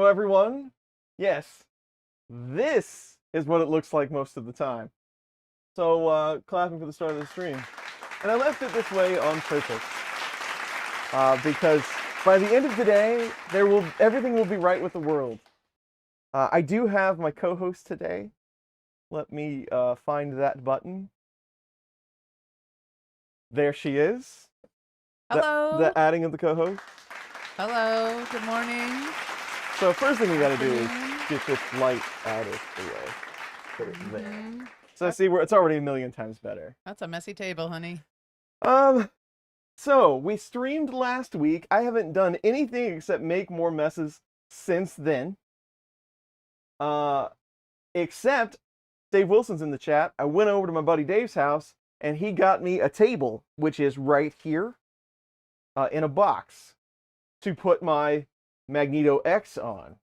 Hello, everyone. Yes, this is what it looks like most of the time. So, clapping for the start of the stream. And I left it this way on purpose because by the end of the day, everything will be right with the world. I do have my co-host today. Let me find that button. There she is. Hello. The adding of the co-host. Hello. Good morning. So first thing we got to do is get this light out of the way. Put it there. So see where it's already a million times better. That's a messy table, honey. So we streamed last week. I haven't done anything except make more messes since then. Except Dave Wilson's in the chat. I went over to my buddy Dave's house and he got me a table, which is right here, in a box to put my Magneto X on.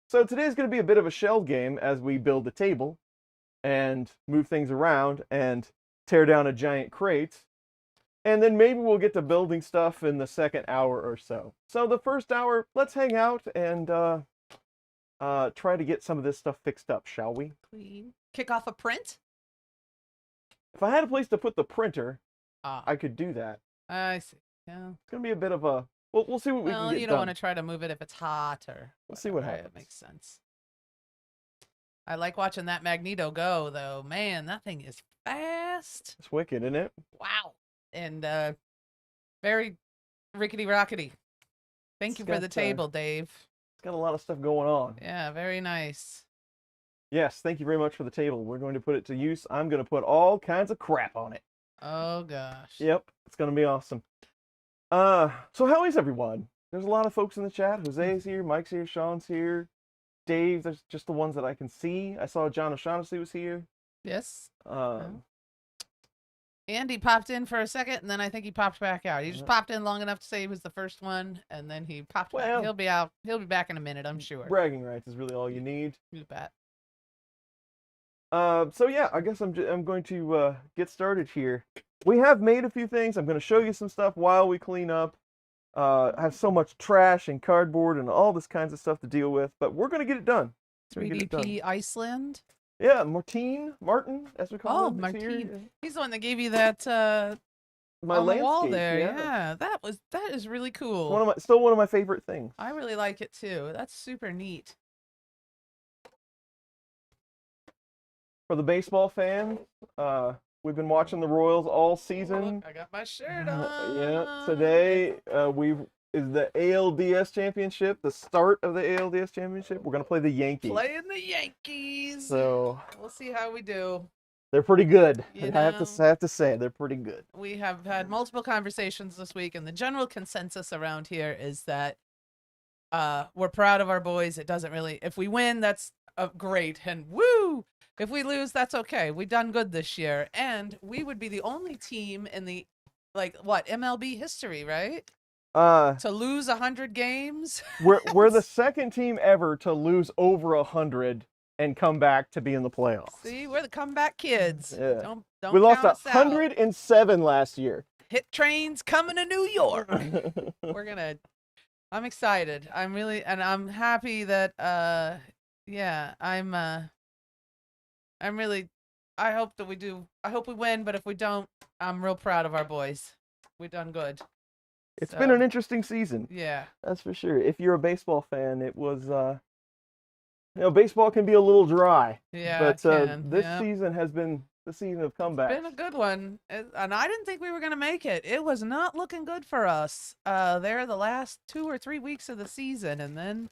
So today's going to be a bit of a shell game as we build the table and move things around and tear down a giant crate. And then maybe we'll get to building stuff in the second hour or so. So the first hour, let's hang out and try to get some of this stuff fixed up, shall we? Kick off a print? If I had a place to put the printer, I could do that. I see. Yeah. It's going to be a bit of a... We'll see what we can get Well, you don't want to try to move it if it's hot or... We'll see what happens. It makes sense. I like watching that Magneto go, though. Man, that thing is fast. It's wicked, isn't it? Wow. And very rickety-rockety. Thank you for the table, Dave. It's got a lot of stuff going on. Yeah, very nice. Yes, thank you very much for the table. We're going to put it to use. I'm going to put all kinds of crap on it. Oh, gosh. Yep, it's going to be awesome. So how is everyone? There's a lot of folks in the chat. Jose's here, Mike's here, Sean's here, Dave. There's just the ones that I can see. I saw John O'Shaughnessy was here. Yes. Andy popped in for a second, and then I think he popped back out. He just popped in long enough to say he was the first one, and then he popped back. He'll be out. He'll be back in a minute, I'm sure. Bragging rights is really all you need. You bet. So yeah, I guess I'm going to get started here. We have made a few things. I'm going to show you some stuff while we clean up. I have so much trash and cardboard and all this kinds of stuff to deal with, but we're going to get it done. 3DP Iceland? Yeah, Martin, as we call him. Oh, Martin. He's the one that gave you that my on the landscape, wall there. Yeah, that is really cool. Still one of my favorite things. I really like it too. That's super neat. For the baseball fans, we've been watching the Royals all season. Look, I got my shirt on. Yeah, today is the ALDS championship, the start of the ALDS championship. We're gonna play the Yankees. Playing the Yankees. So we'll see how we do. They're pretty good. I have to say they're pretty good. We have had multiple conversations this week, and the general consensus around here is that we're proud of our boys. It doesn't really. If we win, that's great, and woo. If we lose, that's okay. We've done good this year, and we would be the only team in the MLB history, right? To lose 100 games. we're the second team ever to lose over 100 and come back to be in the playoffs. See, we're the comeback kids. Yeah. Don't we lost 107 last year. Hit trains coming to New York. I'm excited. I'm happy that I hope that we do. I hope we win, but if we don't, I'm real proud of our boys. We've done good. It's been an interesting season. Yeah. That's for sure. If you're a baseball fan, it was, baseball can be a little dry. Yeah, but this yeah. season has been the season of comebacks. It's been a good one. And I didn't think we were going to make it. It was not looking good for us there the last 2 or 3 weeks of the season. And then,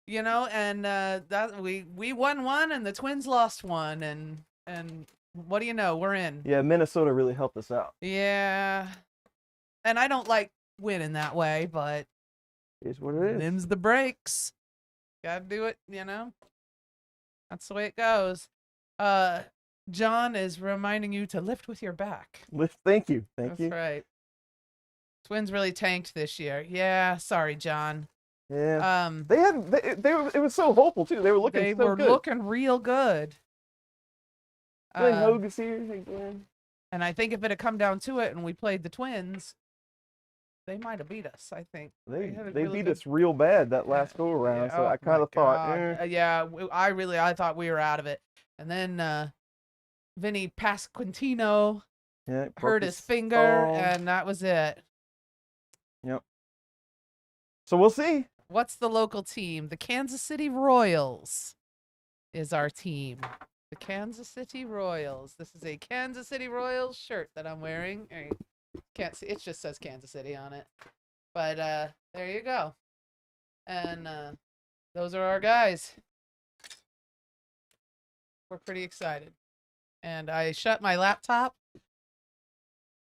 that we won one and the Twins lost one. And what do you know? We're in. Yeah, Minnesota really helped us out. Yeah. And I don't like winning that way, but it's what it is. Them's the breaks. Gotta do it, That's the way it goes. John is reminding you to lift with your back. Thank you. That's right. Twins really tanked this year. Yeah, sorry, John. Yeah. It was so hopeful too. They were looking good. Looking real good. Hogue is here. And I think if it had come down to it and we played the Twins, they might have beat us. I think They had a they really beat good- us real bad that last go around. Yeah, So oh I kind my of thought, God. Yeah, I thought we were out of it. And then Vinny Pasquantino yeah, broke hurt his finger, thumb. and that was it. Yep. So we'll see. What's the local team? The Kansas City Royals is our team. The Kansas City Royals. This is a Kansas City Royals shirt that I'm wearing. You can't see. It just says Kansas City on it. But there you go. And those are our guys. We're pretty excited. And I shut my laptop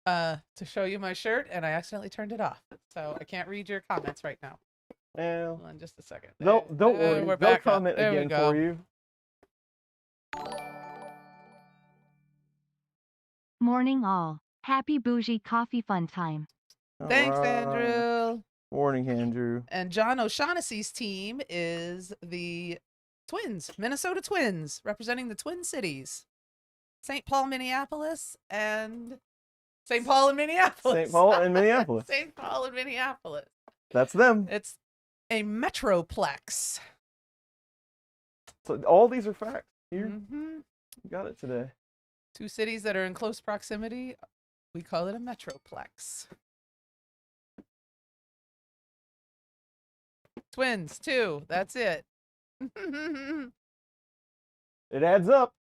to show you my shirt, and I accidentally turned it off. So I can't read your comments right now. Well, Hold on just a second. don't worry. We're They'll back up. comment There we again go. for you. Morning all. Happy bougie coffee fun time. Thanks, All right. Andrew. Morning, Andrew. And John O'Shaughnessy's team is the Twins, Minnesota Twins, representing the Twin Cities. St. Paul, Minneapolis, and St. Paul and Minneapolis. St. Paul and Minneapolis. St. Paul and Minneapolis. That's them. It's a metroplex. So all these are facts. Here, Mm-hmm. you got it today. Two cities that are in close proximity. We call it a metroplex. Twins, too. That's it. It adds up.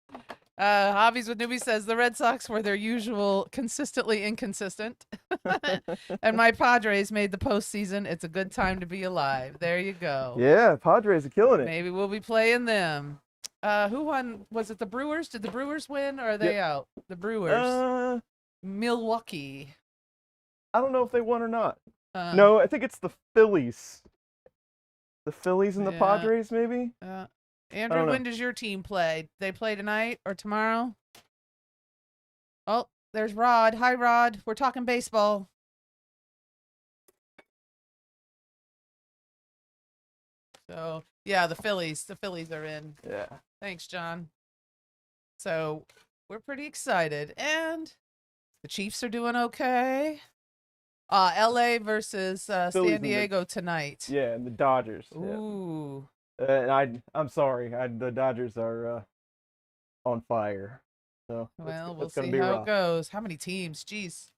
Hobbies with Newbie says the Red Sox were their usual consistently inconsistent. And my Padres made the postseason. It's a good time to be alive. There you go. Yeah, Padres are killing it. Maybe we'll be playing them. Who won? Was it the Brewers? Did the Brewers win or are they out? The Brewers. Milwaukee. I don't know if they won or not. Uh, No, I think it's the Phillies. The Phillies and the Yeah. Padres, maybe? Andrew, know. when does your team play? They play tonight or tomorrow? Oh, there's Rod. Hi, Rod. We're talking baseball. So, yeah, the Phillies. The Phillies are in. Yeah. Thanks, John. So, we're pretty excited. And the Chiefs are doing okay. LA versus Phillies San and the- Diego tonight. Yeah, and the Dodgers. Yeah. Ooh. And I'm sorry. The Dodgers are on fire. So Well, we'll it's gonna see be how rough. it goes. How many teams? Jeez.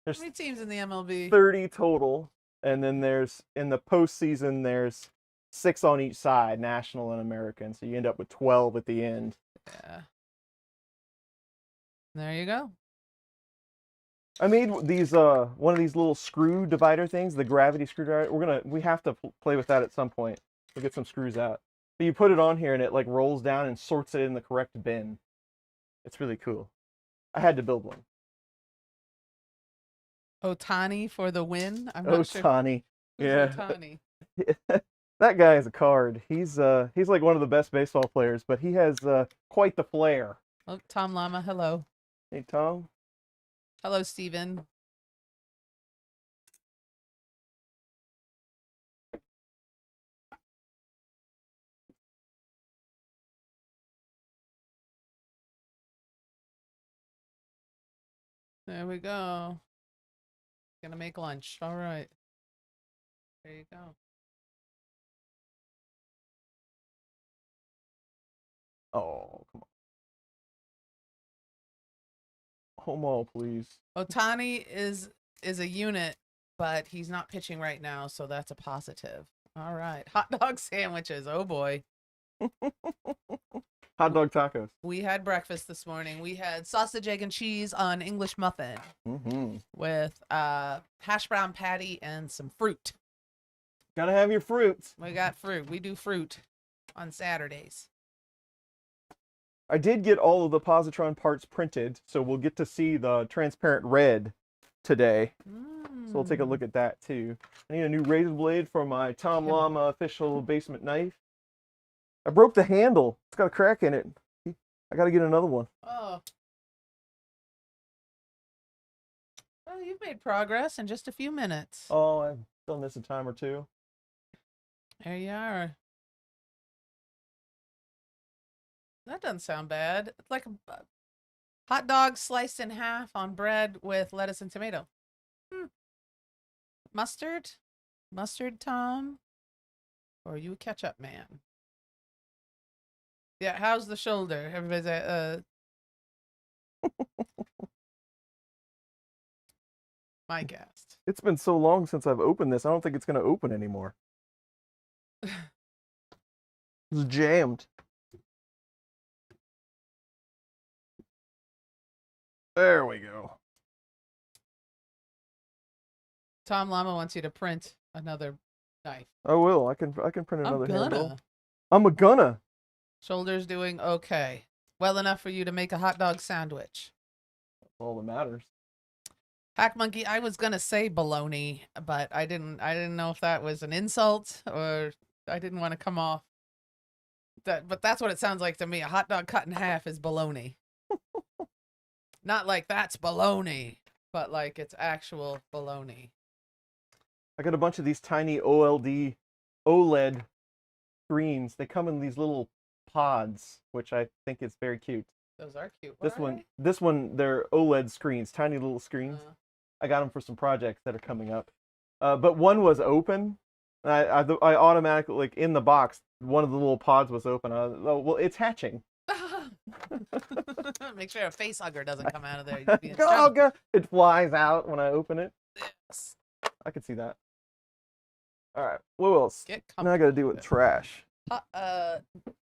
There's How many teams in the MLB? 30 total, and then there's in the postseason there's 6 on each side, national and American. So you end up with 12 at the end. Yeah. There you go. I made these one of these little screw divider things, the gravity screwdriver. We have to play with that at some point. We'll get some screws out. But you put it on here and it like rolls down and sorts it in the correct bin. It's really cool. I had to build one. Otani for the win. I'm not sure. Otani. Who's Yeah. Otani? That guy is a card. He's like one of the best baseball players, but he has quite the flair. Oh, Tom Lama. Hello. Hey Tom. Hello, Steven. There we go. Gonna make lunch. All right. There you go. Oh, come on. Homo, please. Otani is a unit, but he's not pitching right now, so that's a positive. All right. Hot dog sandwiches. Oh boy. Hot dog tacos. We had breakfast this morning. We had sausage, egg, and cheese on English muffin Mm-hmm. with hash brown patty and some fruit. Gotta have your fruits. We got fruit. We do fruit on Saturdays. I did get all of the Positron parts printed, so we'll get to see the transparent red today. So we'll take a look at that too. I need a new razor blade for my Tom Llama official basement knife. I broke the handle. It's got a crack in it. I gotta get another one. Oh. Well, you've made progress in just a few minutes. Oh, I've done this a time or two. There you are. That doesn't sound bad. It's like a hot dog sliced in half on bread with lettuce and tomato. mustard? Mustard Tom? Or are you a ketchup man? Yeah, how's the shoulder? Everybody's my guest. It's been so long since I've opened this. I don't think it's going to open anymore. It's jammed. There we go. Tom Llama wants you to print another knife. I will. I can print another I'm gonna. handle. I'm a gonna. Shoulder's doing okay. Well enough for you to make a hot dog sandwich. That's all that matters. Hack Monkey, I was gonna say baloney, but I didn't know if that was an insult or I didn't want to come off that, but that's what it sounds like to me. A hot dog cut in half is baloney. Not like that's baloney, but like it's actual baloney. I got a bunch of these tiny OLED screens. They come in these little pods, which I think is very cute. Those are cute. What are they? This one, they're OLED screens, tiny little screens. I got them for some projects that are coming up. But one was open. I automatically, like in the box, one of the little pods was open. Oh, well, it's hatching. Make sure a face hugger doesn't come out of there. You'd be in trouble. Oh, God. It flies out when I open it. Yes. I can see that. All right. What else? Get Now I got to deal with trash.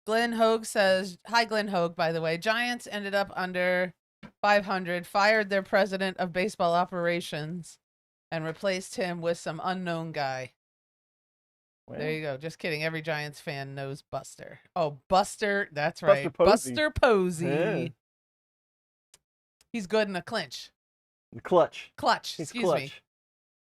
Glenn Hogue says, hi, Glenn Hogue, by the way. Giants ended up under 500, fired their president of baseball operations, and replaced him with some unknown guy. Well, There you go. Just kidding. Every Giants fan knows Buster. Oh, Buster. That's right. Posey. Buster Posey. Yeah. He's good in a clinch. The clutch. Clutch. He's Excuse clutch. me.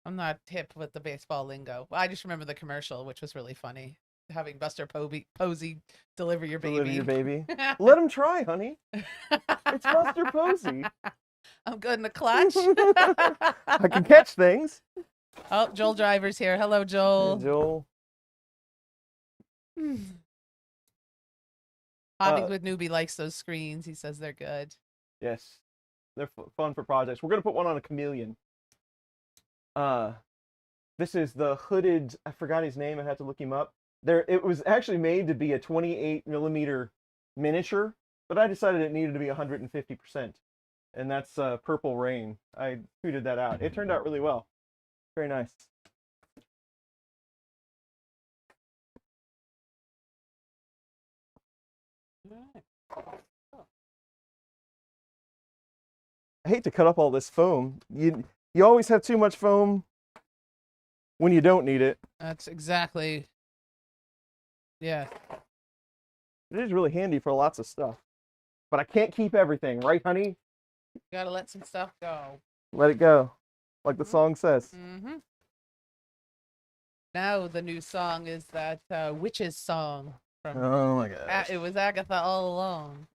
I'm not hip with the baseball lingo. I just remember the commercial, which was really funny. Having Buster Posey deliver your baby. Deliver your baby. Let him try, honey. It's Buster Posey. I'm good in the clutch. I can catch things. Oh, Joel Driver's here. Hello, Joel. Hey, Joel. Hobbies with Newbie likes those screens. He says they're good. Yes. They're fun for projects. We're going to put one on a chameleon. This is the hooded, I forgot his name. I had to look him up. It was actually made to be a 28mm miniature, but I decided it needed to be 150%. And that's Purple Rain. I tweeted that out. It turned out really well. Very nice. I hate to cut up all this foam. You always have too much foam when you don't need it. That's exactly. Yeah. It is really handy for lots of stuff. But I can't keep everything, right, honey? You gotta let some stuff go. Let it go. Like the song says. Mm-hmm. Now the new song is that Witches song. From Oh my gosh. It was Agatha all along.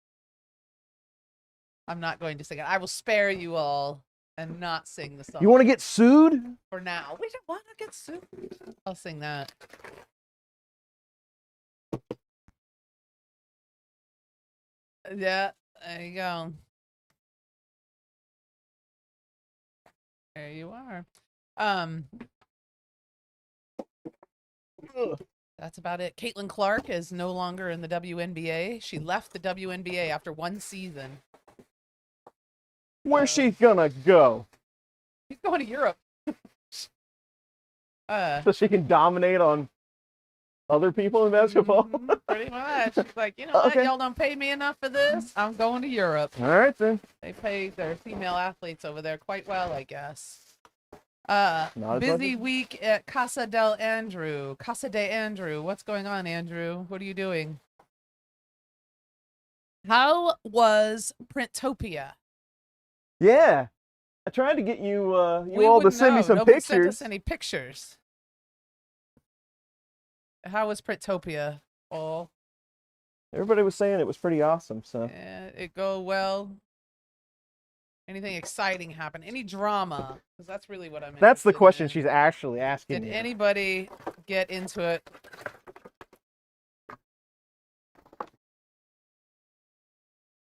I'm not going to sing it. I will spare you all and not sing the song. You want to get sued? For now. We don't want to get sued. I'll sing that. Yeah, there you go. There you are. That's about it. Caitlin Clark is no longer in the WNBA. She left the WNBA after one season. Where's she gonna go? She's going to Europe. So she can dominate on other people in basketball? Pretty much. She's like, you know what? Okay. Y'all don't pay me enough for this. I'm going to Europe. All right, then. They pay their female athletes over there quite well, I guess. Not as Busy much. week at Casa del Andrew. Casa de Andrew. What's going on, Andrew? What are you doing? How was Printopia? Yeah. I tried to get you We all to wouldn't send me know. some Nobody sent pictures. us any pictures. How was Printopia? Oh, Everybody was saying it was pretty awesome, so. it go well. Anything exciting happen? Any drama? Because that's really what I'm. That's the interested question in. she's actually asking Did you. anybody get into it?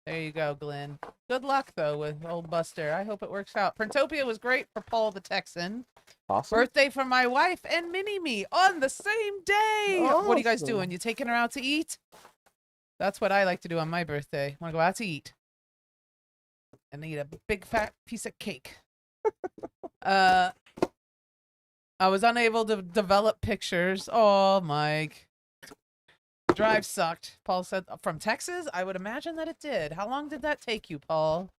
There you go, Glenn. Good luck, though, with old Buster. I hope it works out. Printopia was great for Paul the Texan. Awesome. Birthday for my wife and Mini-Me on the same day. What are you guys Awesome. doing? You taking her out to eat? That's what I like to do on my birthday. Want to go out to eat and eat a big fat piece of cake. I was unable to develop pictures. Oh, Mike. Drive sucked. Paul said from Texas? I would imagine that it did. How long did that take you, Paul?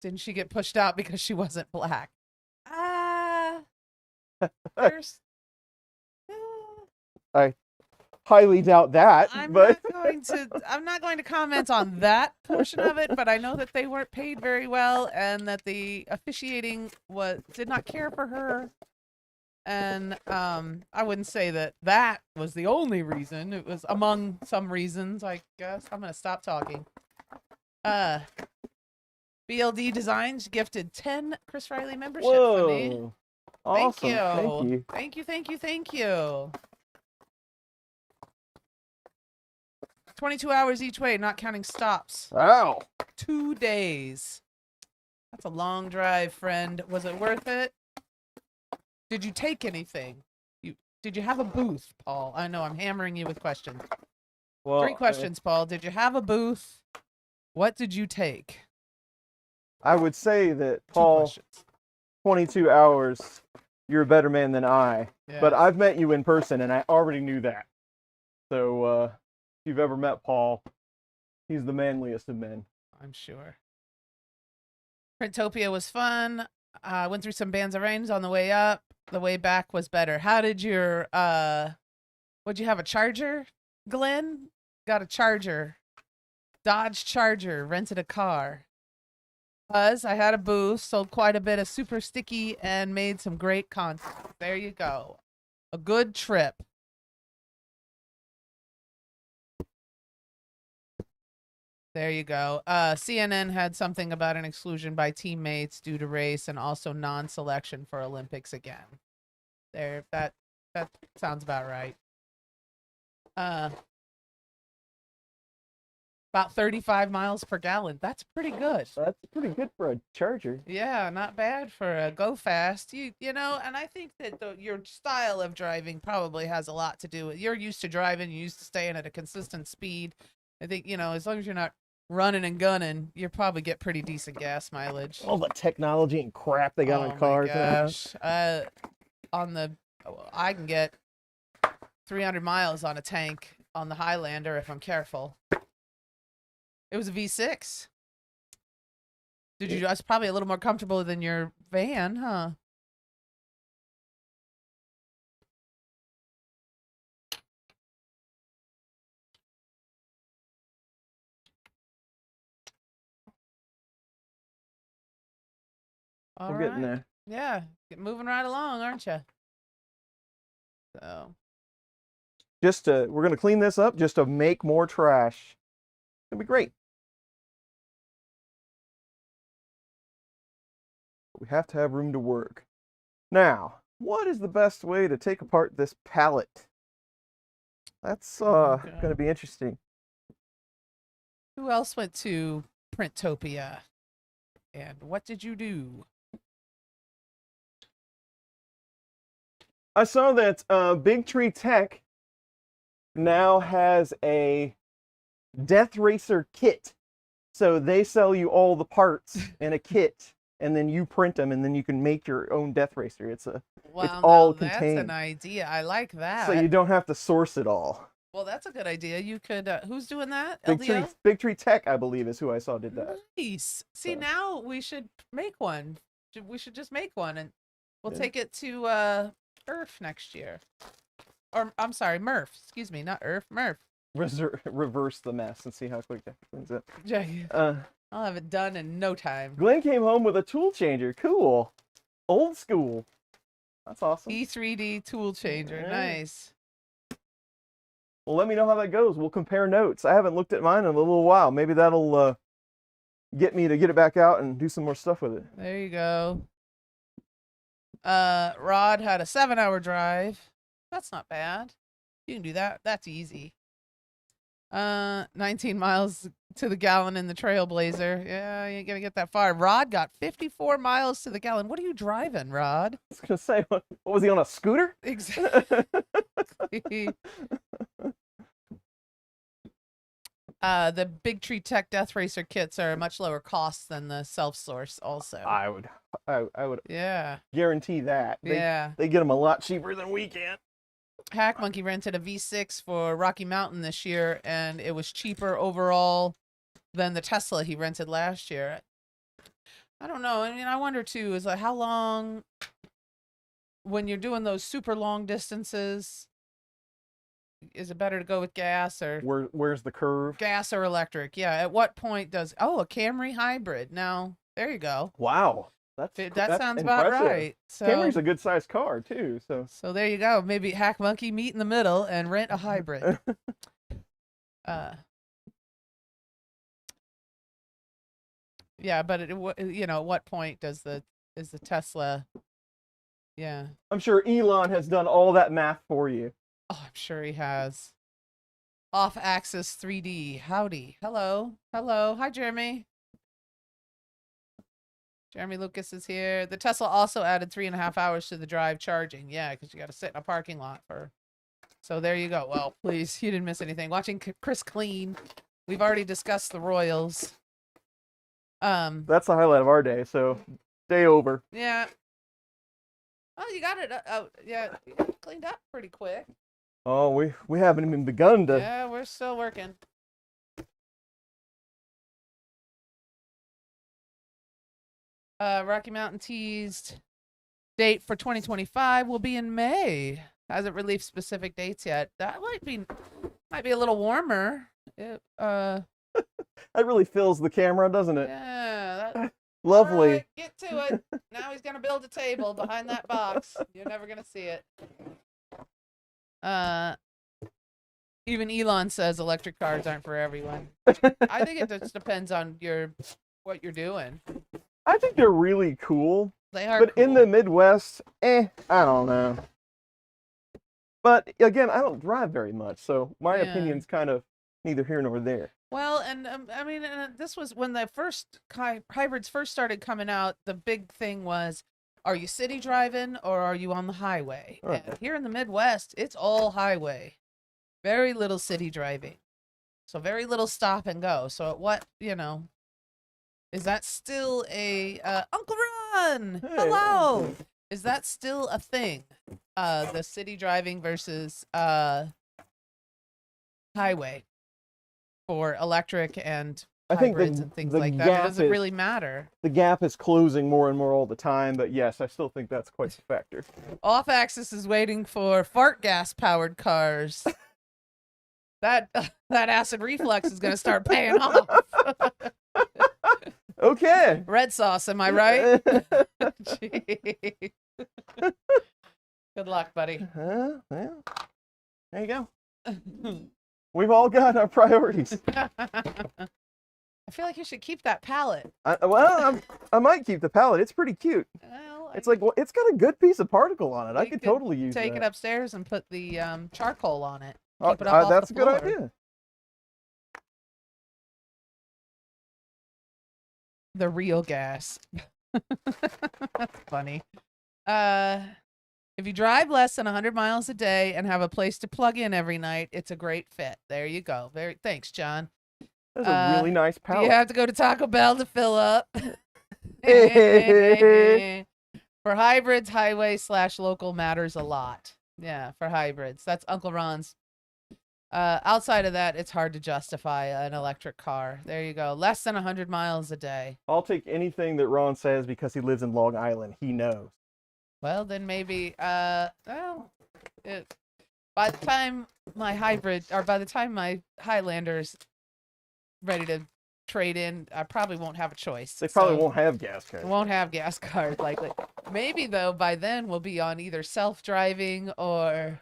Didn't she get pushed out because she wasn't black? There's, I highly doubt that, I'm but not going to comment on that portion of it, but I know that they weren't paid very well and that the officiating did not care for her. And I wouldn't say that was the only reason. It was among some reasons, I guess. I'm going to stop talking. BLD Designs gifted 10 Chris Riley membership for me. whoa. Awesome. Thank you. Thank you. 22 hours each way, not counting stops. Wow. 2 days. That's a long drive, friend. Was it worth it? Did you take anything? Did you have a booth, Paul? I know I'm hammering you with questions. Well, 3 questions, Paul. Did you have a booth? What did you take? I would say that 2 Paul, questions. 22 hours, you're a better man than I. Yeah. But I've met you in person, and I already knew that. So, if you've ever met Paul, he's the manliest of men. I'm sure. Printopia was fun. Went through some bands of rains on the way up. The way back was better. How did your would you have a Charger, Glenn? Got a Charger. Dodge Charger, rented a car. I had a booth, sold quite a bit of super sticky and made some great content. There you go. A good trip. There you go. CNN had something about an exclusion by teammates due to race and also non-selection for Olympics again. There, that sounds about right. About 35 miles per gallon. That's pretty good. That's pretty good for a Charger. Yeah, not bad for a go fast. You know, and I think that your style of driving probably has a lot to do with you're used to driving, you're used to staying at a consistent speed. I think, as long as you're not running and gunning, you probably get pretty decent gas mileage. All the technology and crap they got on cars now. I can get 300 miles on a tank on the Highlander if I'm careful. It was a V6. That's probably a little more comfortable than your van, huh? We're getting there. Yeah, moving right along, aren't you? So. We're gonna clean this up just to make more trash. It'll be great. We have to have room to work. Now, what is the best way to take apart this pallet? That's gonna be interesting. Who else went to Printopia? And what did you do? I saw that Big Tree Tech now has a Death Racer kit. So they sell you all the parts in a kit, and then you print them, and then you can make your own Death Racer. It's all contained. That's an idea. I like that. So you don't have to source it all. Well, that's a good idea. You could. Who's doing that? Big Tree Tech, I believe, is who I saw did that. Nice. See, So. now we should make one. We should just make one, and we'll take it to Earth next year. Or I'm sorry, Murph. Excuse me, not Earth, Murph. Reverse the mess and see how quick that cleans up. I'll have it done in no time. Glenn came home with a tool changer. Cool. Old school. That's awesome. E3D tool changer. Yeah. Nice. Well, let me know how that goes. We'll compare notes. I haven't looked at mine in a little while. Maybe that'll get me to get it back out and do some more stuff with it. There you go. Rod had a 7-hour drive. That's not bad. You can do that. That's easy. 19 miles to the gallon in the Trailblazer. Yeah, you ain't gonna get that far. Rod got 54 miles to the gallon. What are you driving, Rod? I was gonna say, what was he on, a scooter? Exactly. The Big Tree Tech Death Racer kits are a much lower cost than the self-source also. I would Yeah. guarantee that. Yeah. They get them a lot cheaper than we can. Hack Monkey rented a V6 for Rocky Mountain this year, and it was cheaper overall than the Tesla he rented last year. I don't know. I mean, I wonder too, is like how long, when you're doing those super long distances, is it better to go with gas or Where's the curve? gas or electric? Yeah. At what point does a Camry hybrid? Now there you go. Wow, That that's sounds about impressive. right. So Camry's a good sized car too. so there you go. Maybe Hack Monkey meet in the middle and rent a hybrid. Yeah, but at what point is the Tesla? Yeah. I'm sure Elon has done all that math for you. Oh, I'm sure he has. Off axis 3D. Howdy. Hello. Hello. Hi, Jeremy. Jeremy Lucas is here. The Tesla also added 3.5 hours to the drive charging. Yeah, because you got to sit in a parking lot for. So there you go. Well, please, you didn't miss anything. Watching Chris clean. We've already discussed the Royals. That's the highlight of our day. So, day over. Yeah. Oh, you got it. Yeah, cleaned up pretty quick. Oh, we haven't even begun to. Yeah, we're still working. Rocky Mountain teased date for 2025 will be in May. Hasn't released specific dates yet. That might be a little warmer. That really fills the camera, doesn't it? Yeah. Lovely. All right, get to it. Now he's gonna build a table behind that box. You're never gonna see it. Even Elon says electric cars aren't for everyone. I think it just depends on what you're doing. I think they're really cool. They are But cool. in the Midwest, I don't know. But again, I don't drive very much, so my opinion's kind of neither here nor there. Well, and I mean, this was when the first hybrids first started coming out. The big thing was, are you city driving or are you on the highway? Right. And here in the Midwest, it's all highway. Very little city driving. So very little stop and go. So at what, is that still a Uncle Ron? Hey. Hello. Is that still a thing? The city driving versus highway for electric and I think hybrids and things like that. Or does it really matter? The gap is closing more and more all the time, but yes, I still think that's quite a factor. Off axis is waiting for fart gas powered cars. That acid reflux is going to start paying off. Okay. Red sauce, am I right? Jeez. Good luck, buddy. Well, there you go. We've all got our priorities. I feel like you should keep that palette. I might keep the palette. It's pretty cute. Well, It's like, well, it's got a good piece of particle on it. I you could totally use take that. it upstairs and put the charcoal on it. Oh, Keep it up off that's a the good floor. idea. The real gas. That's funny. If you drive less than 100 miles a day and have a place to plug in every night, it's a great fit. There you go. Thanks, John. That's a really nice Do palette. you have to go to Taco Bell to fill up? For hybrids, highway/local matters a lot. Yeah, for hybrids. That's Uncle Ron's. Outside of that, it's hard to justify an electric car. There you go. Less than 100 miles a day. I'll take anything that Ron says because he lives in Long Island. He knows. Well, then maybe, by the time my Highlander's ready to trade in, I probably won't have a choice. They probably won't have gas cars. Won't have gas cars, likely. Maybe, though, by then we'll be on either self-driving or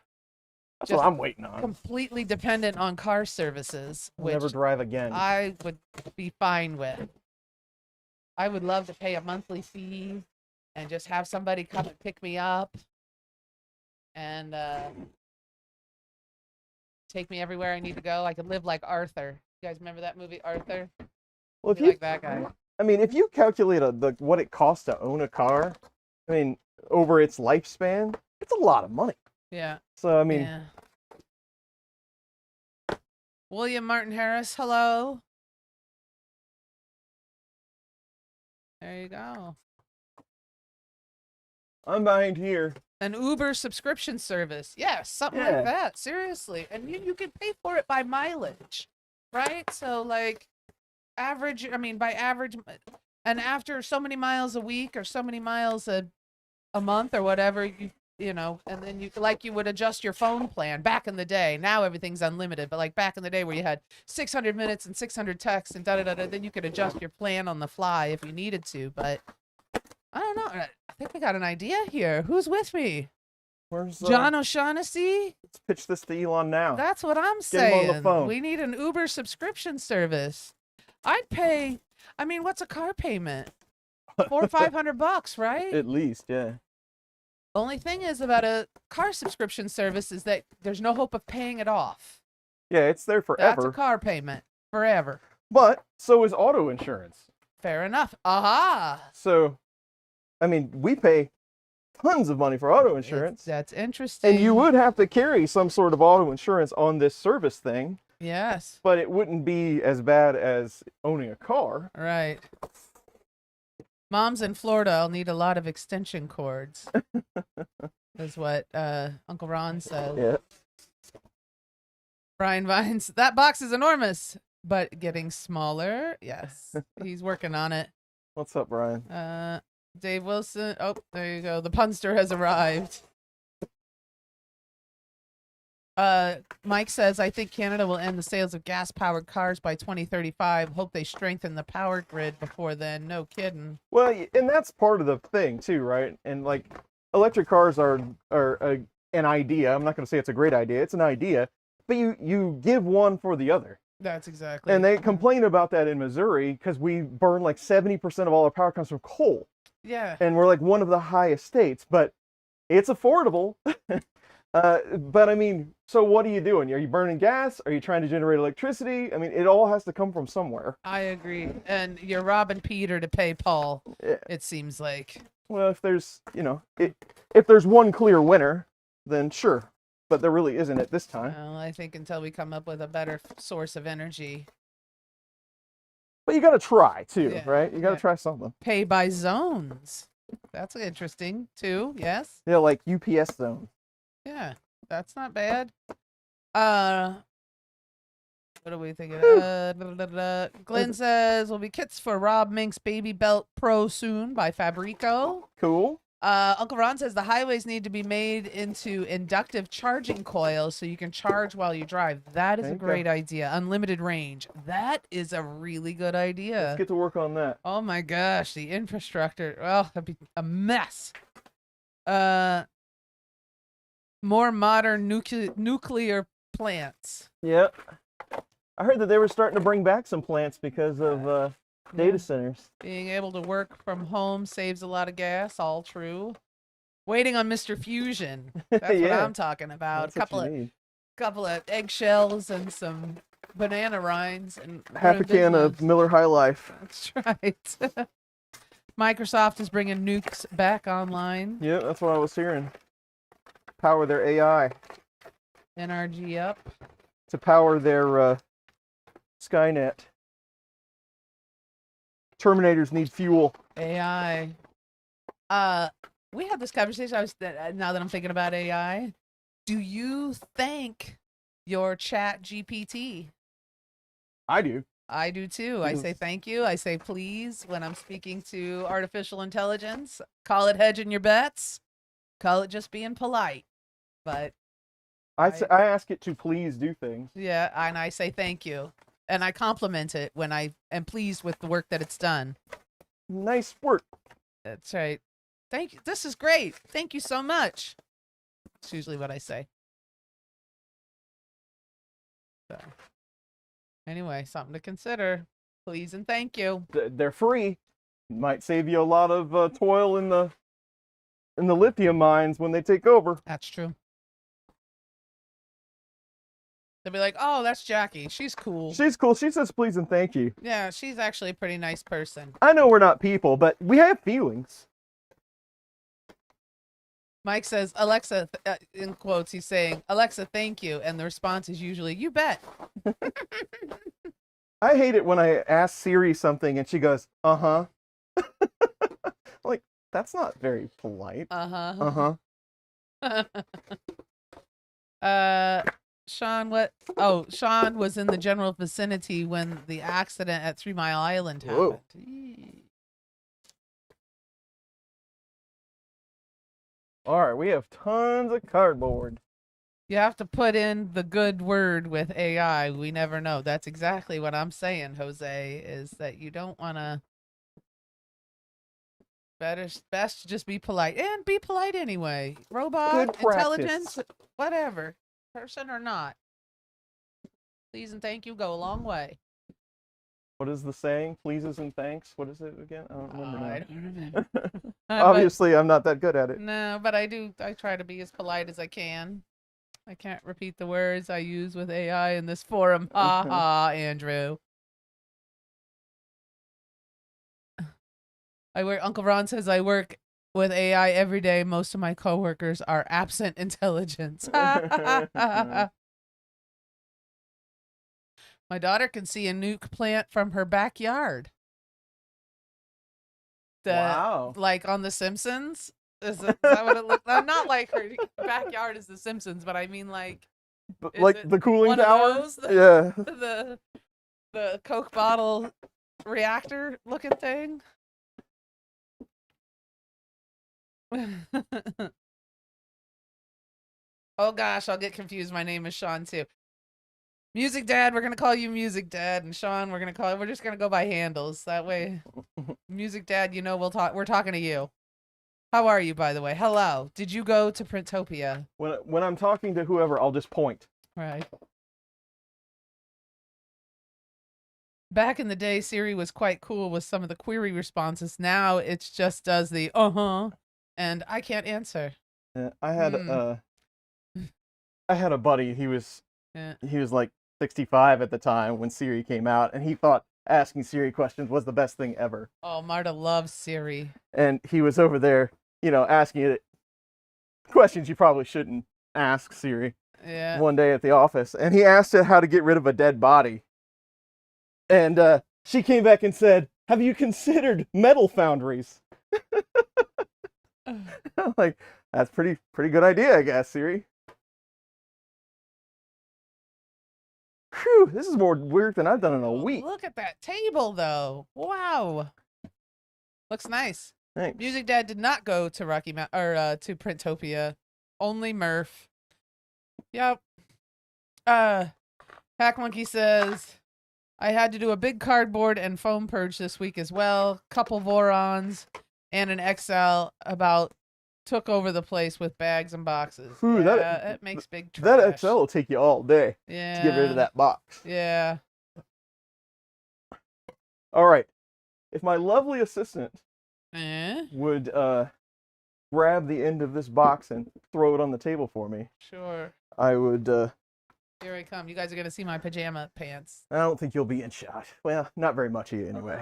That's what I'm waiting on. completely dependent on car services, I'll which never drive again. I would be fine with. I would love to pay a monthly fee and just have somebody come and pick me up and take me everywhere I need to go. I could live like Arthur. You guys remember that movie, Arthur? Well, if Be you, like that guy. I mean, if you calculate what it costs to own a car, I mean, over its lifespan, it's a lot of money. Yeah. So, I mean, Yeah. William Martin Harris, hello. There you go. I'm behind here. An Uber subscription service. Yeah, something Yeah. like that. Seriously. And you can pay for it by mileage, right? So like by average, and after so many miles a week or so many miles a month or whatever, you know, and then you would adjust your phone plan back in the day. Now everything's unlimited, but like back in the day where you had 600 minutes and 600 texts and da-da-da-da, then you could adjust your plan on the fly if you needed to. But I don't know. I think we got an idea here. Who's with me? Where's John O'Shaughnessy? Let's pitch this to Elon now. That's what I'm Get him saying. on the phone. We need an Uber subscription service. I'd pay. I mean, what's a car payment? $400 or $500, right? At least, yeah. Only thing is about a car subscription service is that there's no hope of paying it off. Yeah, it's there That's forever. a car payment forever. But so is auto insurance. Fair enough. Aha. So, I mean, we pay tons of money for auto insurance. That's interesting. And you would have to carry some sort of auto insurance on this service thing, Yes. but it wouldn't be as bad as owning a car. Right. Moms in Florida, I'll need a lot of extension cords. Is what Uncle Ron says. Yeah. Brian Vines, that box is enormous, but getting smaller. Yes. He's working on it. What's up, Brian? Dave Wilson. Oh, there you go. The punster has arrived. Mike says, I think Canada will end the sales of gas-powered cars by 2035. Hope they strengthen the power grid before then. No kidding. Well, and that's part of the thing too, right? And like, electric cars are an idea. I'm not going to say it's a great idea. It's an idea, but you give one for the other. That's exactly. And they complain about that in Missouri because we burn like 70% of all our power comes from coal. Yeah. And we're like one of the highest states, but it's affordable. But I mean, so what are you doing? Are you burning gas? Are you trying to generate electricity? I mean, it all has to come from somewhere. I agree. And you're robbing Peter to pay Paul, Yeah. it seems like. Well, if there's, if there's one clear winner, then sure. But there really isn't at this time. Well, I think until we come up with a better source of energy. But you got to try too, Yeah, right? You got to yeah. try something. Pay by zones. That's interesting too. Yes. Yeah, like UPS zone. Yeah, that's not bad. What are we thinking? Glenn says will be kits for Rob Mink's Baby Belt Pro soon by Fabrico. Cool. Uncle Ron says the highways need to be made into inductive charging coils so you can charge while you drive. That is There a you go. great idea. Unlimited range. That is a really good idea. Let's get to work on that. Oh my gosh, the infrastructure. Well, that'd be a mess. More modern nuclear plants. Yep. I heard that they were starting to bring back some plants because of data centers. Being able to work from home saves a lot of gas. All true. Waiting on Mr. Fusion. That's what Yeah. I'm talking about. That's what you need. Couple of eggshells and some banana rinds and Half a can of Miller High Life. That's right. Microsoft is bringing nukes back online. Yeah, that's what I was hearing. Power their AI NRG up. to power their Skynet. Terminators need fuel. AI. We had this conversation. Now that I'm thinking about AI, do you thank your Chat GPT? I do. I do too. I say thank you. I say please when I'm speaking to artificial intelligence. Call it hedging your bets. Call it just being polite. But I ask it to please do things. yeah, and I say thank you. And I compliment it when I am pleased with the work that it's done. Nice work. That's right. Thank you. This is great. Thank you so much. That's usually what I say. So, anyway, something to consider. Please and thank you. They're free. Might save you a lot of toil in the lithium mines when they take over. That's true. They'll be like, "Oh, that's Jackie. She's cool. She's cool. She says please and thank you. Yeah, she's actually a pretty nice person." I know we're not people, but we have feelings. Mike says, "Alexa," in quotes, he's saying, "Alexa, thank you," and the response is usually, "You bet." I hate it when I ask Siri something and she goes, uh-huh. Like, that's not very polite. Uh-huh. Uh-huh. Sean, what? Oh, Sean was in the general vicinity when the accident at 3 Mile Island happened. Whoa. Eee. All right, we have tons of cardboard. You have to put in the good word with AI. We never know. That's exactly what I'm saying, Jose, is that you don't want to. Best to just be polite. And be polite anyway. Robot, Good practice. intelligence, whatever. Person or not. Please and thank you go a long way. What is the saying? Pleases and thanks. What is it again? I don't remember now. I don't remember. Obviously, I'm not that good at it. No, but I try to be as polite as I can. I can't repeat the words I use with AI in this forum. Ha ha, Andrew. Uncle Ron says I work with AI every day. Most of my coworkers are absent intelligence. My daughter can see a nuke plant from her backyard. Wow. Like on The Simpsons? Is that what it looks like? Not like her backyard is The Simpsons, but I mean like... But like the cooling one tower? of those? Yeah. The Coke bottle reactor looking thing? Oh gosh, I'll get confused. My name is Sean too. Music Dad, we're gonna call you Music Dad, and Sean, we're just gonna go by handles. That way, Music Dad, you know we're talking to you. How are you, by the way? Hello. Did you go to Printopia? When I'm talking to whoever, I'll just point. Right. Back in the day, Siri was quite cool with some of the query responses. Now it just does the and I can't answer. I had a buddy. He was like 65 at the time when Siri came out, and he thought asking Siri questions was the best thing ever. Oh, Marta loves Siri. And he was over there, asking it questions you probably shouldn't ask Siri. Yeah. One day at the office, and he asked it how to get rid of a dead body. And she came back and said, "Have you considered metal foundries?" I'm like, that's pretty good idea, I guess, Siri. Phew, this is more work than I've done in a week. Look at that table, though. Wow. Looks nice. Thanks. Music Dad did not go to to Printopia. Only Murph. Yep. Hack Monkey says, I had to do a big cardboard and foam purge this week as well. Couple Vorons and an XL took over the place with bags and boxes. Ooh, yeah, it makes big trash. That XL will take you all day to get rid of that box. Yeah. All right. If my lovely assistant would grab the end of this box and throw it on the table for me. Sure. I would... Here I come. You guys are going to see my pajama pants. I don't think you'll be in shot. Well, not very much of you anyway.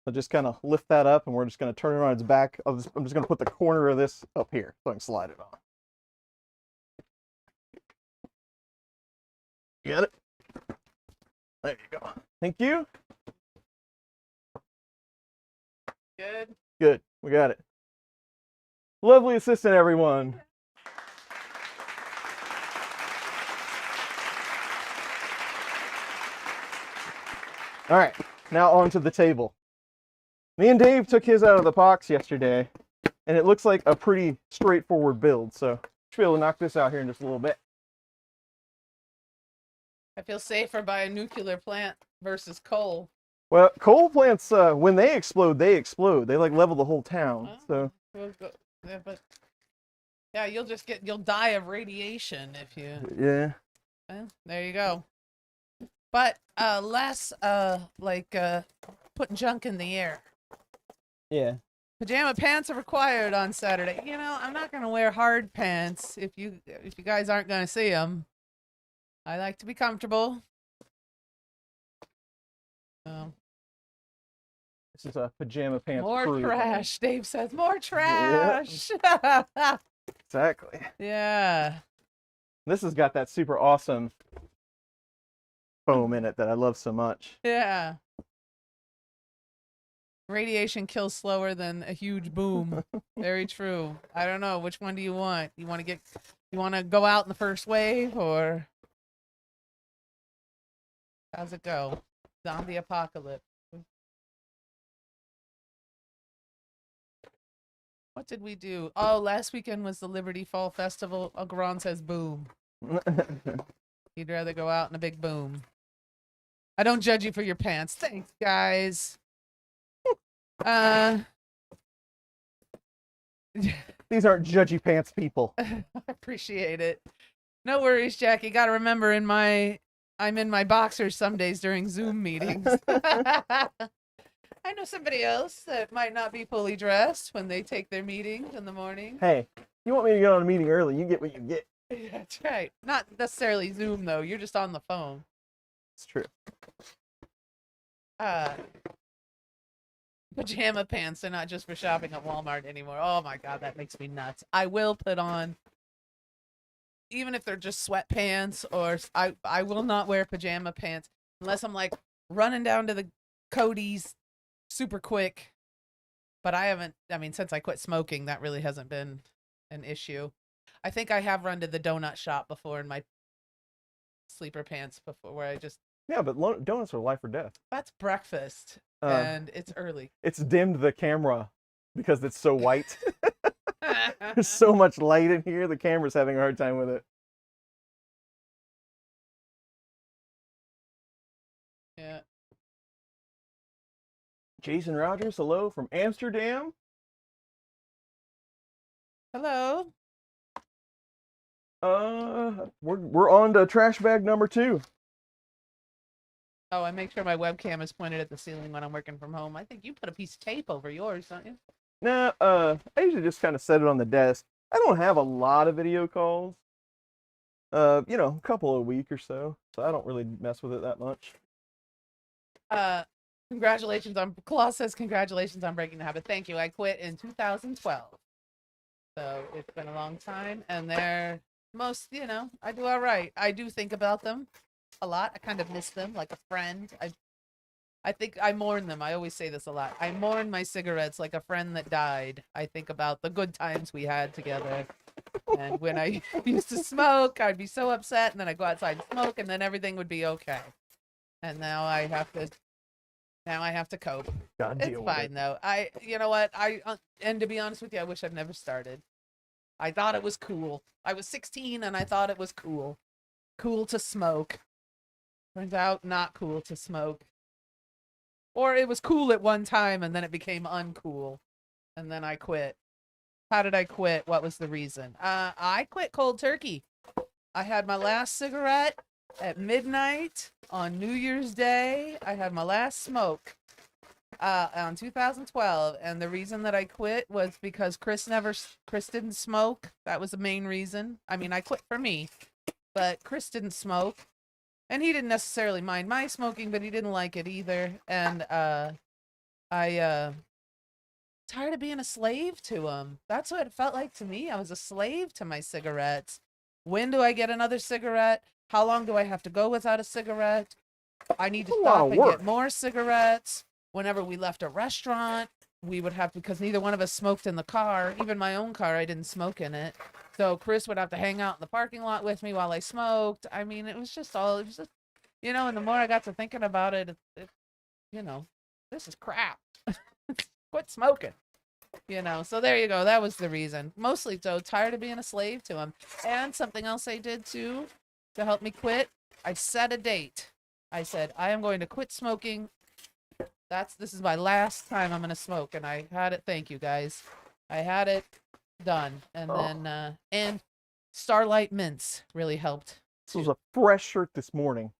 I'll just kind of lift that up, and we're just going to turn it on its back. I'm just going to put the corner of this up here so I can slide it on. You got it? There you go. Thank you. Good. Good. We got it. Lovely assistant, everyone. All right. Now onto the table. Me and Dave took his out of the box yesterday, and it looks like a pretty straightforward build, so should be able to knock this out here in just a little bit. I feel safer by a nuclear plant versus coal. Well, coal plants, when they explode, they explode. They like level the whole town. So. Yeah, but yeah, you'll die of radiation if you. Yeah. Well, there you go. But less putting junk in the air. Yeah. Pajama pants are required on Saturday. You know, I'm not gonna wear hard pants if you guys aren't gonna see them. I like to be comfortable. Oh, This is a pajama pants more crew. trash. Dave says more Yeah, trash. exactly. Yeah. This has got that super awesome foam in it that I love so much. Yeah. Radiation kills slower than a huge boom. Very true. I don't know. Which one do you want? You want to go out in the first wave, or how's it go? Zombie apocalypse. What did we do? Oh, last weekend was the Liberty Fall Festival. Agron says boom. He'd rather go out in a big boom. I don't judge you for your pants. Thanks, guys. These aren't judgy pants people. I appreciate it. No worries, Jackie. Got to remember, I'm in my boxers some days during Zoom meetings. I know somebody else that might not be fully dressed when they take their meetings in the morning. Hey, you want me to get on a meeting early, you get what you get. That's right. Not necessarily Zoom, though. You're just on the phone. It's true. Pajama pants are not just for shopping at Walmart anymore. Oh my God, that makes me nuts. I will put on, even if they're just sweatpants, or I will not wear pajama pants unless I'm like running down to the Cody's super quick. But since I quit smoking, that really hasn't been an issue. I think I have run to the donut shop before in my sleeper pants before, where I just... Yeah, but donuts are life or death. That's breakfast, and it's early. It's dimmed the camera because it's so white. There's so much light in here, the camera's having a hard time with it. Yeah. Jason Rogers, hello from Amsterdam. Hello. We're on to trash bag number 2. Oh, I make sure my webcam is pointed at the ceiling when I'm working from home. I think you put a piece of tape over yours, don't you? Nah, I usually just kind of set it on the desk. I don't have a lot of video calls. A couple a week or so. So I don't really mess with it that much. Claus says congratulations on breaking the habit. Thank you. I quit in 2012. So it's been a long time, and they're I do all right. I do think about them a lot. I kind of miss them like a friend. I think I mourn them. I always say this a lot. I mourn my cigarettes like a friend that died. I think about the good times we had together. And when I used to smoke, I'd be so upset, and then I'd go outside and smoke, and then everything would be okay. And now I have to cope. It's fine though. You know what? And to be honest with you, I wish I'd never started. I thought it was cool. I was 16 and I thought it was cool. Cool to smoke. Turns out not cool to smoke. Or it was cool at one time and then it became uncool. And then I quit. How did I quit? What was the reason? I quit cold turkey. I had my last cigarette at midnight on New Year's Day. I had my last smoke on 2012, and the reason that I quit was because Chris didn't smoke. That was the main reason. I mean, I quit for me, but Chris didn't smoke, and he didn't necessarily mind my smoking, but he didn't like it either. And I tired of being a slave to him. That's what it felt like to me. I was a slave to my cigarettes. When do I get another cigarette? How long do I have to go without a cigarette? I need to stop and get more cigarettes. Whenever we left a restaurant, we would have, because neither one of us smoked in the car. Even my own car, I didn't smoke in it. So Chris would have to hang out in the parking lot with me while I smoked. I mean, it was just, and the more I got to thinking about it, this is crap. Quit smoking. So there you go. That was the reason. Mostly, though, tired of being a slave to him. And something else I did, too, to help me quit, I set a date. I said, I am going to quit smoking. This is my last time I'm going to smoke. And I had it. Thank you, guys. I had it done. And then, and Starlight Mints really helped. This was a fresh shirt this morning.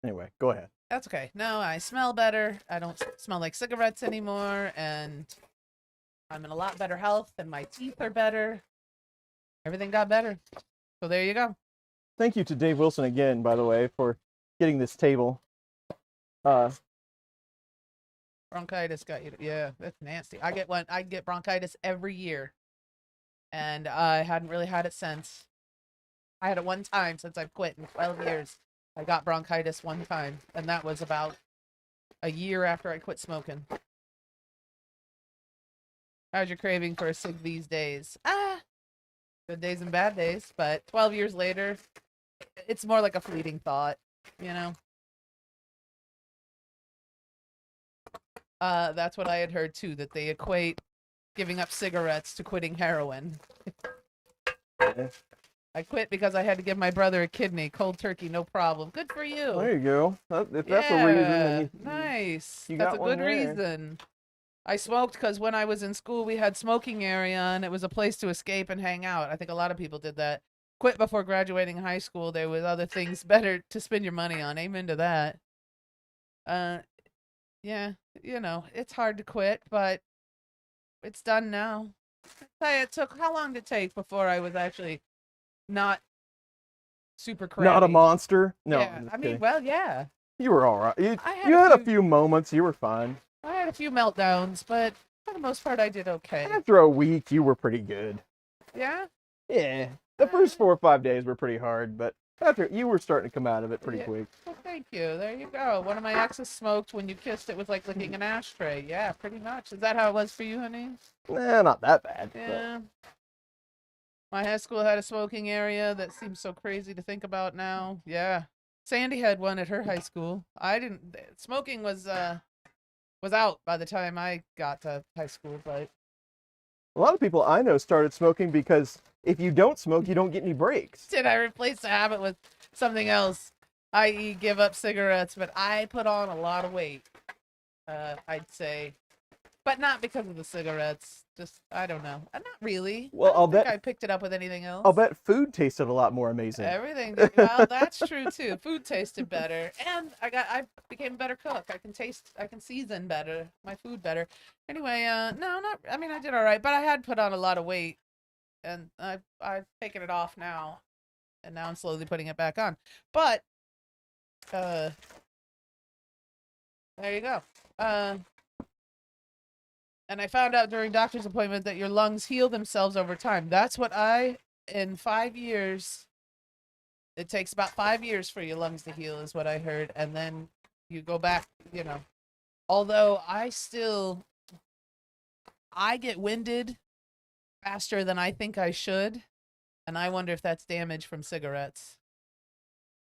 Anyway, go ahead. That's okay. No, I smell better. I don't smell like cigarettes anymore, and I'm in a lot better health, and my teeth are better. Everything got better. So there you go. Thank you to Dave Wilson again, by the way, for getting this table. Bronchitis got you. Yeah, that's nasty. I get bronchitis every year, and I hadn't really had it since. I had it one time since I've quit in 12 years. I got bronchitis one time, and that was about a year after I quit smoking. How's your craving for a cig these days? Good days and bad days, but 12 years later, it's more like a fleeting thought, you know? That's what I had heard too, that they equate giving up cigarettes to quitting heroin. Yeah. I quit because I had to give my brother a kidney, cold turkey, no problem. Good for you. There you go. If that's a reason, then nice. you That's got a one good there. reason. I smoked because when I was in school, we had smoking area, and it was a place to escape and hang out. I think a lot of people did that. Quit before graduating high school. There was other things better to spend your money on. Amen to that. Yeah, you know, it's hard to quit, but it's done now. It took, how long did it take before I was actually not super crabby? Not a monster. No, Yeah, I'm just I mean, kidding. well, yeah. You were all right. You I had a few moments. You were fine. I had a few meltdowns, but for the most part, I did okay. After a week, you were pretty good. Yeah? Yeah. The first 4 or 5 days were pretty hard, but after you were starting to come out of it pretty Yeah. quick. Well, thank you. There you go. One of my exes smoked. When you kissed, it was like licking an ashtray. Yeah, pretty much. Is that how it was for you, honey? Nah, not that bad. Yeah. My high school had a smoking area that seems so crazy to think about now. Yeah. Sandy had one at her high school. I didn't. Smoking was out by the time I got to high school, but A lot of people I know started smoking because if you don't smoke, you don't get any breaks. did I replace the habit with something else, i.e. give up cigarettes, but I put on a lot of weight, I'd say. But not because of the cigarettes. Just, I don't know. Not really. Well, I don't think I picked it up with anything else. I'll bet food tasted a lot more amazing. Everything did. Well, that's true too. Food tasted better, and I became a better cook. I can season better, my food better. Anyway, no, not. I mean, I did all right, but I had put on a lot of weight, and I've taken it off now, and now I'm slowly putting it back on. But, there you go. And I found out during doctor's appointment that your lungs heal themselves over time. That's what in 5 years, it takes about 5 years for your lungs to heal, is what I heard. And then you go back, you know. Although I get winded faster than I think I should. And I wonder if that's damage from cigarettes.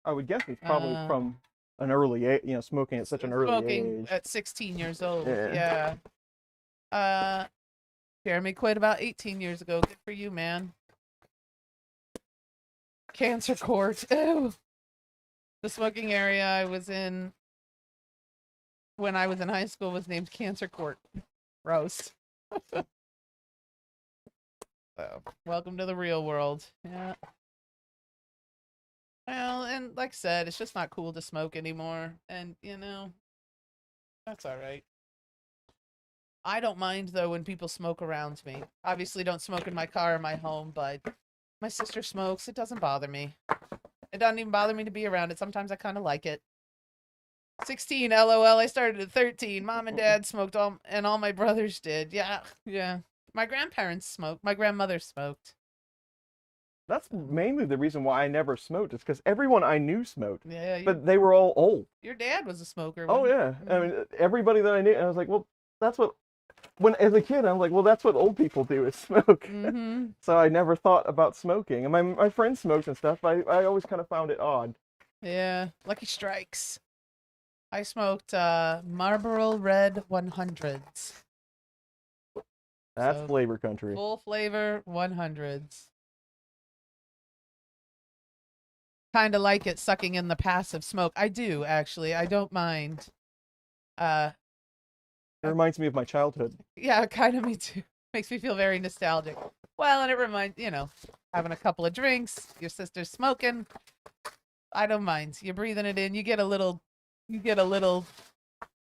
I would guess it's probably from an early age, smoking at such an early Smoking age. at 16 years old. Yeah. Jeremy quit about 18 years ago. Good for you, man. Cancer court. Ew. The smoking area I was in when I was in high school was named Cancer Court. Roast. So, welcome to the real world. Yeah. Well, and like I said, it's just not cool to smoke anymore. And, that's all right. I don't mind, though, when people smoke around me. Obviously, don't smoke in my car or my home, but my sister smokes. It doesn't bother me. It doesn't even bother me to be around it. Sometimes I kind of like it. 16, LOL. I started at 13. Mom and Dad smoked, and all my brothers did. Yeah. My grandparents smoked. My grandmother smoked. That's mainly the reason why I never smoked, is because everyone I knew smoked. Yeah. But they were all old. Your dad was a smoker. Oh, yeah. I mean, everybody that I knew, I was like, well, that's what... as a kid, I was like, well, that's what old people do, is smoke. Mm-hmm. So I never thought about smoking. And my friends smoked and stuff. I always kind of found it odd. Yeah. Lucky Strikes. I smoked Marlboro Red 100s. That's So, flavor country. Full flavor 100s. Kind of like it sucking in the passive smoke. I do, actually. I don't mind. It reminds me of my childhood. Yeah, kind of me too. Makes me feel very nostalgic. Well, and it reminds, having a couple of drinks, your sister's smoking. I don't mind. You're breathing it in. You get a little You get a little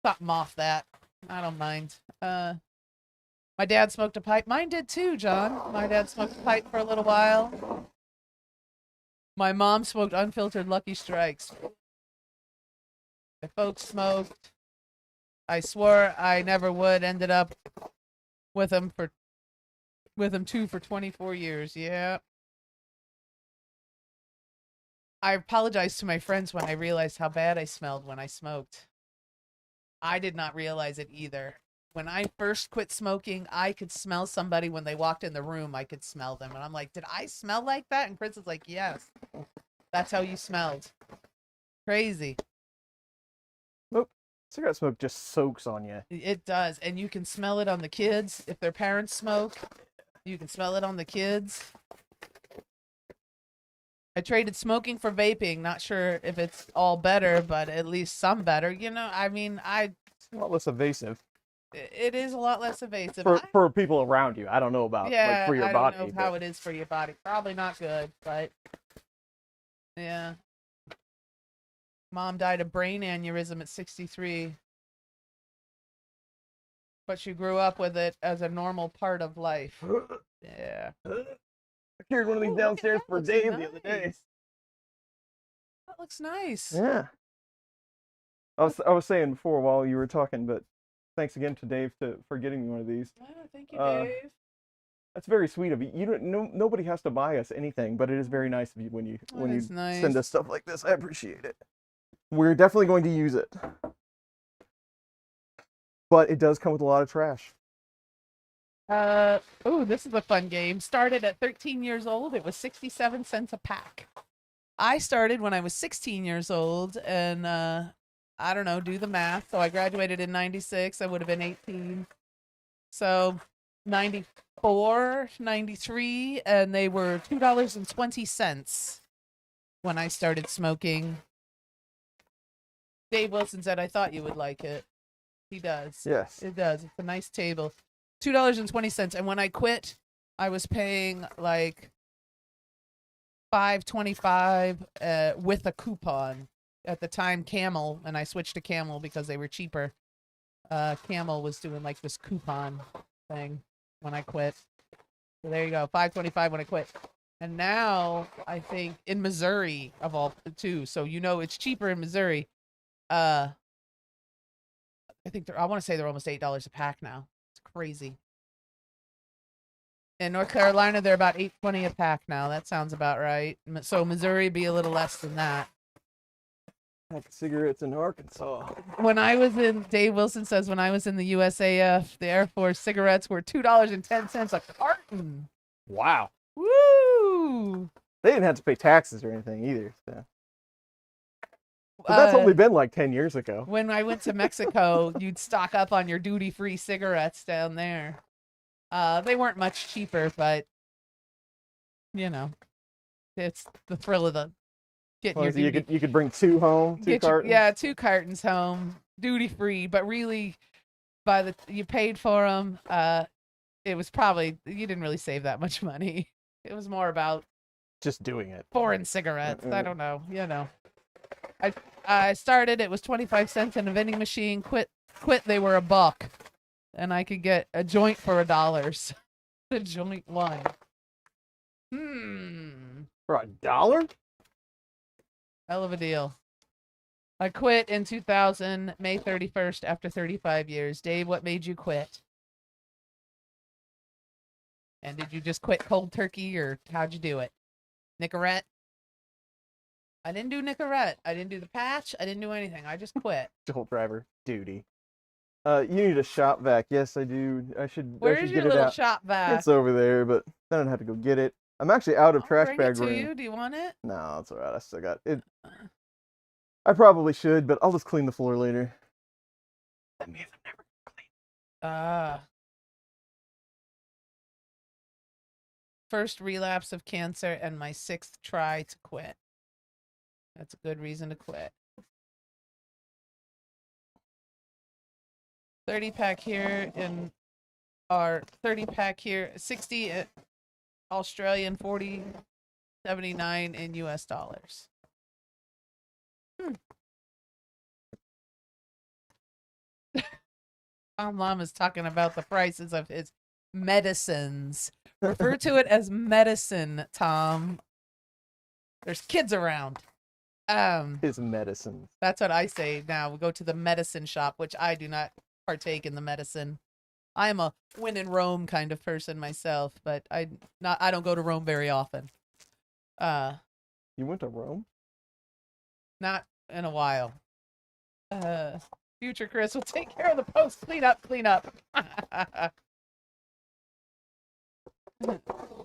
something off that. I don't mind. My dad smoked a pipe. Mine did too, John. My dad smoked a pipe for a little while. My mom smoked unfiltered Lucky Strikes. My folks smoked. I swore I never would. Ended up with them too for 24 years. Yeah. I apologized to my friends when I realized how bad I smelled when I smoked. I did not realize it either. When I first quit smoking, I could smell somebody when they walked in the room. I could smell them. And I'm like, did I smell like that? And Chris is like, yes. That's how you smelled. Crazy. Nope. Cigarette smoke just soaks on you. It does. And you can smell it on the kids. If their parents smoke, you can smell it on the kids. I traded smoking for vaping. Not sure if it's all better, but at least some better. You know, I mean, It's a lot less evasive it is a lot less evasive. for people around you. I don't know about like for your I body. don't know how it is for your body. Probably not good, but yeah. Mom died of brain aneurysm at 63. But she grew up with it as a normal part of life. Yeah. I carried one of these Ooh, look at downstairs that. for Looks Dave the other day. nice. That looks nice. Yeah. I was saying before while you were talking, but thanks again to Dave for getting me one of these. Yeah, thank you, Dave. That's very sweet of you. You don't, no, nobody has to buy us anything, but it is very nice of you when you is nice. send us stuff like this. I appreciate it. We're definitely going to use it, but it does come with a lot of trash. Oh, this is a fun game. Started at 13 years old. It was 67 cents a pack. I started when I was 16 years old, and I don't know, do the math. So I graduated in 96. I would have been 18. So 94, 93, and they were $2.20 when I started smoking. Dave Wilson said, I thought you would like it. He does. Yes. It does. It's a nice table. $2.20. And when I quit, I was paying like $5.25 with a coupon. At the time, Camel, and I switched to Camel because they were cheaper. Camel was doing like this coupon thing when I quit. So there you go, $5.25 when I quit. And now I think in Missouri of all too, so you know it's cheaper in Missouri. I think I want to say they're almost $8 a pack now. It's crazy. In North Carolina, they're about $8.20 a pack now. That sounds about right. So Missouri be a little less than that. Pack of cigarettes in Arkansas. When I was in, Dave Wilson says, when I was in the USAF, the Air Force, cigarettes were $2.10 a carton. Wow. Woo! They didn't have to pay taxes or anything either. So. But that's only been like 10 years ago. When I went to Mexico, you'd stock up on your duty-free cigarettes down there. They weren't much cheaper, but you know, it's the thrill of the getting your duty. You could bring two home, two cartons. 2 cartons home, duty-free. But really, you paid for them. It was probably, you didn't really save that much money. It was more about just doing it. Foreign cigarettes. I don't know. You know. I started, it was 25 cents in a vending machine. Quit, they were $1. And I could get a joint for $1. The joint one. For $1? Hell of a deal. I quit in 2000, May 31st, after 35 years. Dave, what made you quit? And did you just quit cold turkey, or how'd you do it? Nicorette? I didn't do Nicorette. I didn't do the patch. I didn't do anything. I just quit. Jolt driver duty. You need a shop vac. Yes, I do. I should Where's your get little it out. shop vac? It's over there, but I don't have to go get it. I'm actually out of trash bring bag it to room. you. Do you want it? No, it's all right. I still got it. I probably should, but I'll just clean the floor later. That means I'm never clean. First relapse of cancer and my 6th try to quit. That's a good reason to quit. 30-pack here in our 30-pack here, 60 Australian, 40.79 in US dollars. Tom Llama's talking about the prices of his medicines. Refer to it as medicine, Tom. There's kids around. His medicines. That's what I say now. We go to the medicine shop, which I do not partake in the medicine. I am a when in Rome kind of person myself, but I don't go to Rome very often. You went to Rome? Not in a while. Future Chris will take care of the post. Clean up.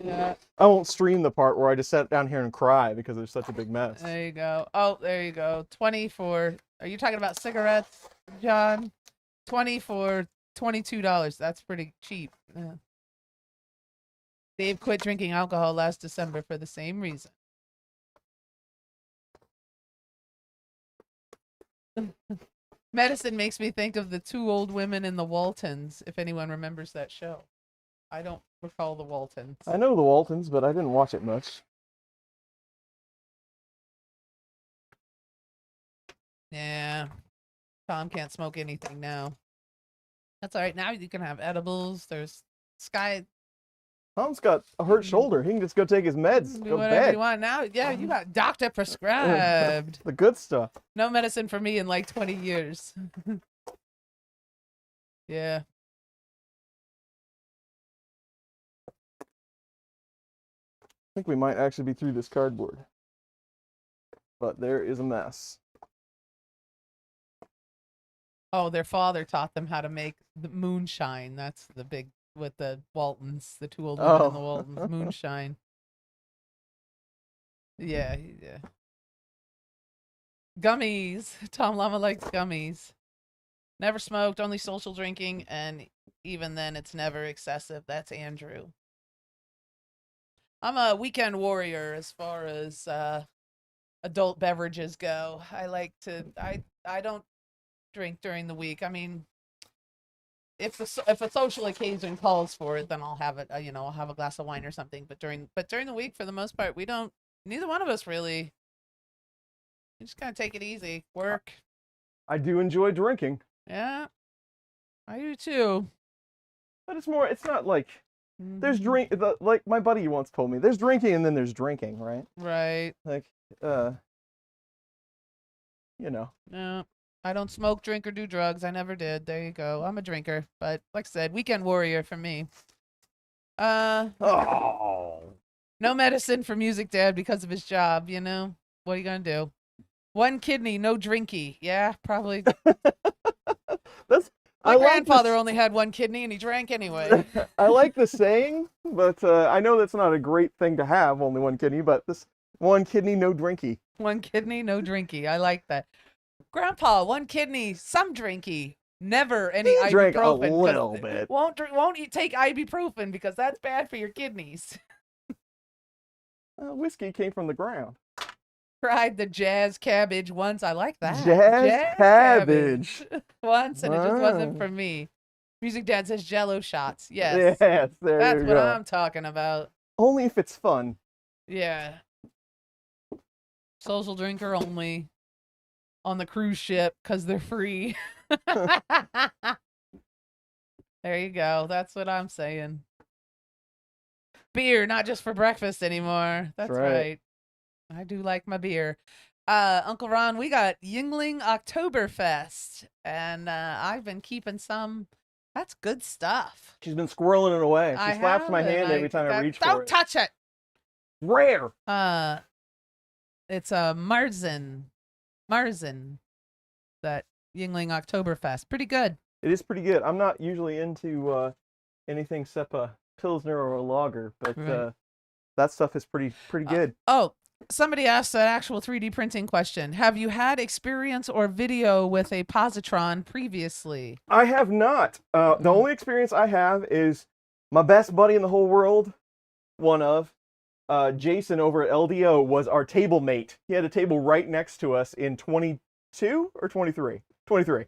Yeah. I won't stream the part where I just sat down here and cry because there's such a big mess. There you go. Oh, there you go. 20 for. Are you talking about cigarettes, John? 20 for $22. That's pretty cheap. Yeah. Dave quit drinking alcohol last December for the same reason. Medicine makes me think of the two old women in the Waltons, if anyone remembers that show. I don't recall the Waltons. I know the Waltons, but I didn't watch it much. Yeah. Tom can't smoke anything now. That's all right. Now you can have edibles. There's Sky. Tom's got a hurt shoulder. He can just go take his meds. Do Go whatever bed. you want now. Yeah, you got doctor prescribed. The good stuff. No medicine for me in like 20 years. Yeah. I think we might actually be through this cardboard. But there is a mess. Oh, their father taught them how to make the moonshine. That's the big with the Waltons, the two old women in the Waltons. Moonshine. Yeah. Gummies. Tom Llama likes gummies. Never smoked, only social drinking, and even then it's never excessive. That's Andrew. I'm a weekend warrior as far as adult beverages go. I don't drink during the week. I mean, if a social occasion calls for it, then I'll have it. I'll have a glass of wine or something. But during the week, for the most part, we don't. Neither one of us really. We just kind of take it easy. Work. I do enjoy drinking. Yeah, I do too. But it's not like there's like my buddy once told me, there's drinking and then there's drinking, right? Right. Like, No, I don't smoke, drink, or do drugs. I never did. There you go. I'm a drinker, but like I said, weekend warrior for me. Oh. No medicine for Music Dad because of his job. What are you gonna do? One kidney, no drinky. Yeah, probably. My grandfather only had one kidney and he drank anyway. I like the saying, but I know that's not a great thing to have, only one kidney, but this one kidney, no drinky. One kidney, no drinky. I like that. Grandpa, one kidney, some drinky. Never any ibuprofen. Drank a little bit. Won't you take ibuprofen because that's bad for your kidneys. Whiskey came from the ground. Tried the jazz cabbage once. I like that. Jazz cabbage. Once, and it just wasn't for me. Music Dad says Jello shots. Yes. Yes, That's what I'm talking about. Only if it's fun. Yeah. Social drinker only on the cruise ship because they're free. There you go. That's what I'm saying. Beer, not just for breakfast anymore. That's right. I do like my beer. Uncle Ron, we got Yingling Oktoberfest, and I've been keeping some. That's good stuff. She's been squirreling it away. She slaps my hand every time I reach for it. Don't touch it. Rare. It's a Marzen, that Yingling Oktoberfest. Pretty good. It is pretty good. I'm not usually into anything except a Pilsner or a lager, but that stuff is pretty good. Somebody asked an actual 3D printing question. Have you had experience or video with a Positron previously? I have not. The only experience I have is my best buddy in the whole world, Jason over at LDO, was our table mate. He had a table right next to us in 22 or 23? 23.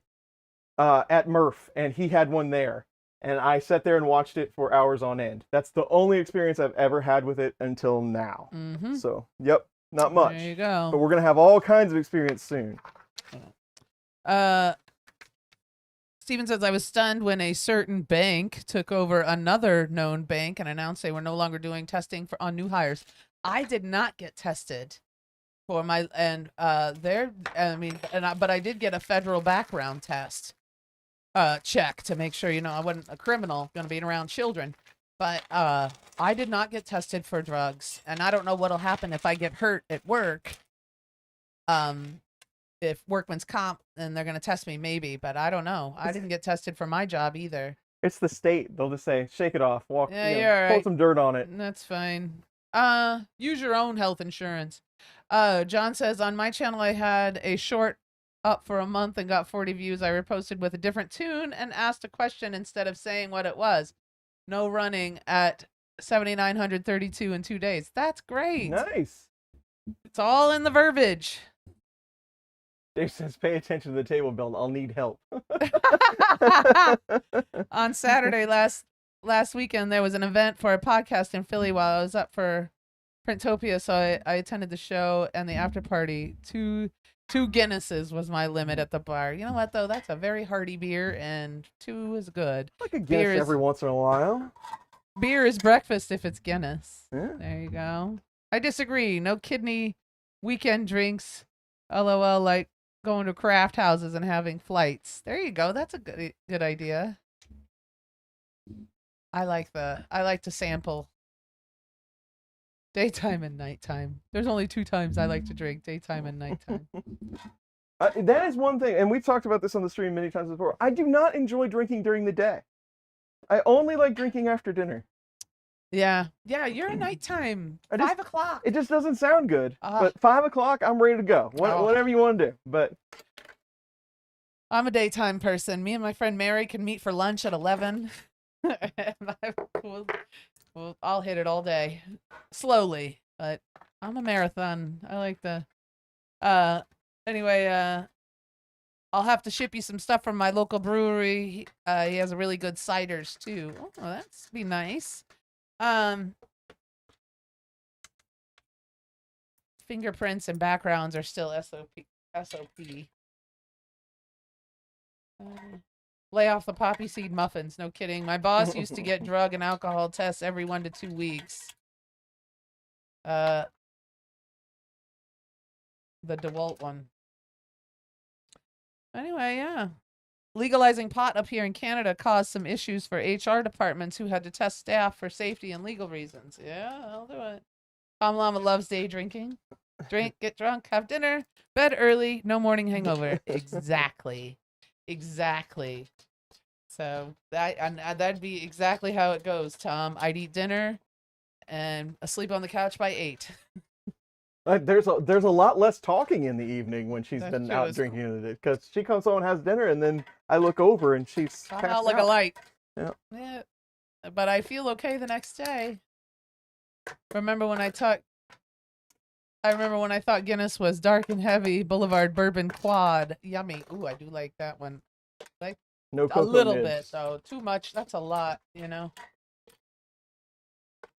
At Murph, and he had one there. And I sat there and watched it for hours on end. That's the only experience I've ever had with it until now. Mm-hmm. So, yep, not much. There you go. But we're going to have all kinds of experience soon. Steven says, I was stunned when a certain bank took over another known bank and announced they were no longer doing testing on new hires. I did not get tested for my, and but I did get a federal background test check to make sure, I wasn't a criminal going to be around children. But I did not get tested for drugs, and I don't know what'll happen if I get hurt at work. If workman's comp, then they're going to test me maybe, but I don't know. I didn't get tested for my job either. It's the state. They'll just say, shake it off, walk, Yeah, you're pull right. some dirt on it. That's fine. Use your own health insurance. John says, on my channel, I had a short up for a month and got 40 views. I reposted with a different tune and asked a question instead of saying what it was. No running at 7,932 in 2 days. That's great. Nice. It's all in the verbiage. Dave says, pay attention to the table build. I'll need help. On Saturday last weekend, there was an event for a podcast in Philly while I was up for Printopia, so I attended the show and the after party. Two Guinnesses was my limit at the bar. You know what, though? That's a very hearty beer, and 2 is good. Like a Guinness every once in a while. Beer is breakfast if it's Guinness. Yeah. There you go. I disagree. No kidney weekend drinks. LOL, like going to craft houses and having flights. There you go. That's a good idea. I like to sample daytime and nighttime. There's only 2 times I like to drink, daytime and nighttime. That is one thing, and we've talked about this on the stream many times before. I do not enjoy drinking during the day. I only like drinking after dinner. Yeah, you're a nighttime. 5 o'clock. It just doesn't sound good. But 5 o'clock, I'm ready to go. Whatever you want to do. But I'm a daytime person. Me and my friend Mary can meet for lunch at 11. I'll hit it all day, slowly. But I'm a marathon. I like the. Anyway, I'll have to ship you some stuff from my local brewery. He has a really good ciders too. Oh, that's be nice. Fingerprints and backgrounds are still SOP. Lay off the poppy seed muffins. No kidding. My boss used to get drug and alcohol tests every 1 to 2 weeks. The DeWalt one. Anyway, yeah. Legalizing pot up here in Canada caused some issues for HR departments who had to test staff for safety and legal reasons. Yeah, I'll do it. Tom Llama loves day drinking. Drink, get drunk, have dinner, bed early, no morning hangover. Exactly. So that'd be exactly how it goes, Tom. I'd eat dinner and sleep on the couch by 8. There's a lot less talking in the evening when she's been true. out drinking in the day, because she comes home and has dinner, and then I look over and she's I'm passed out like a light. Yeah. But I feel okay the next day. Remember when I thought Guinness was dark and heavy, Boulevard Bourbon Quad. Yummy. Ooh, I do like that one. Like no a little nibs. bit though. Too much. That's a lot, No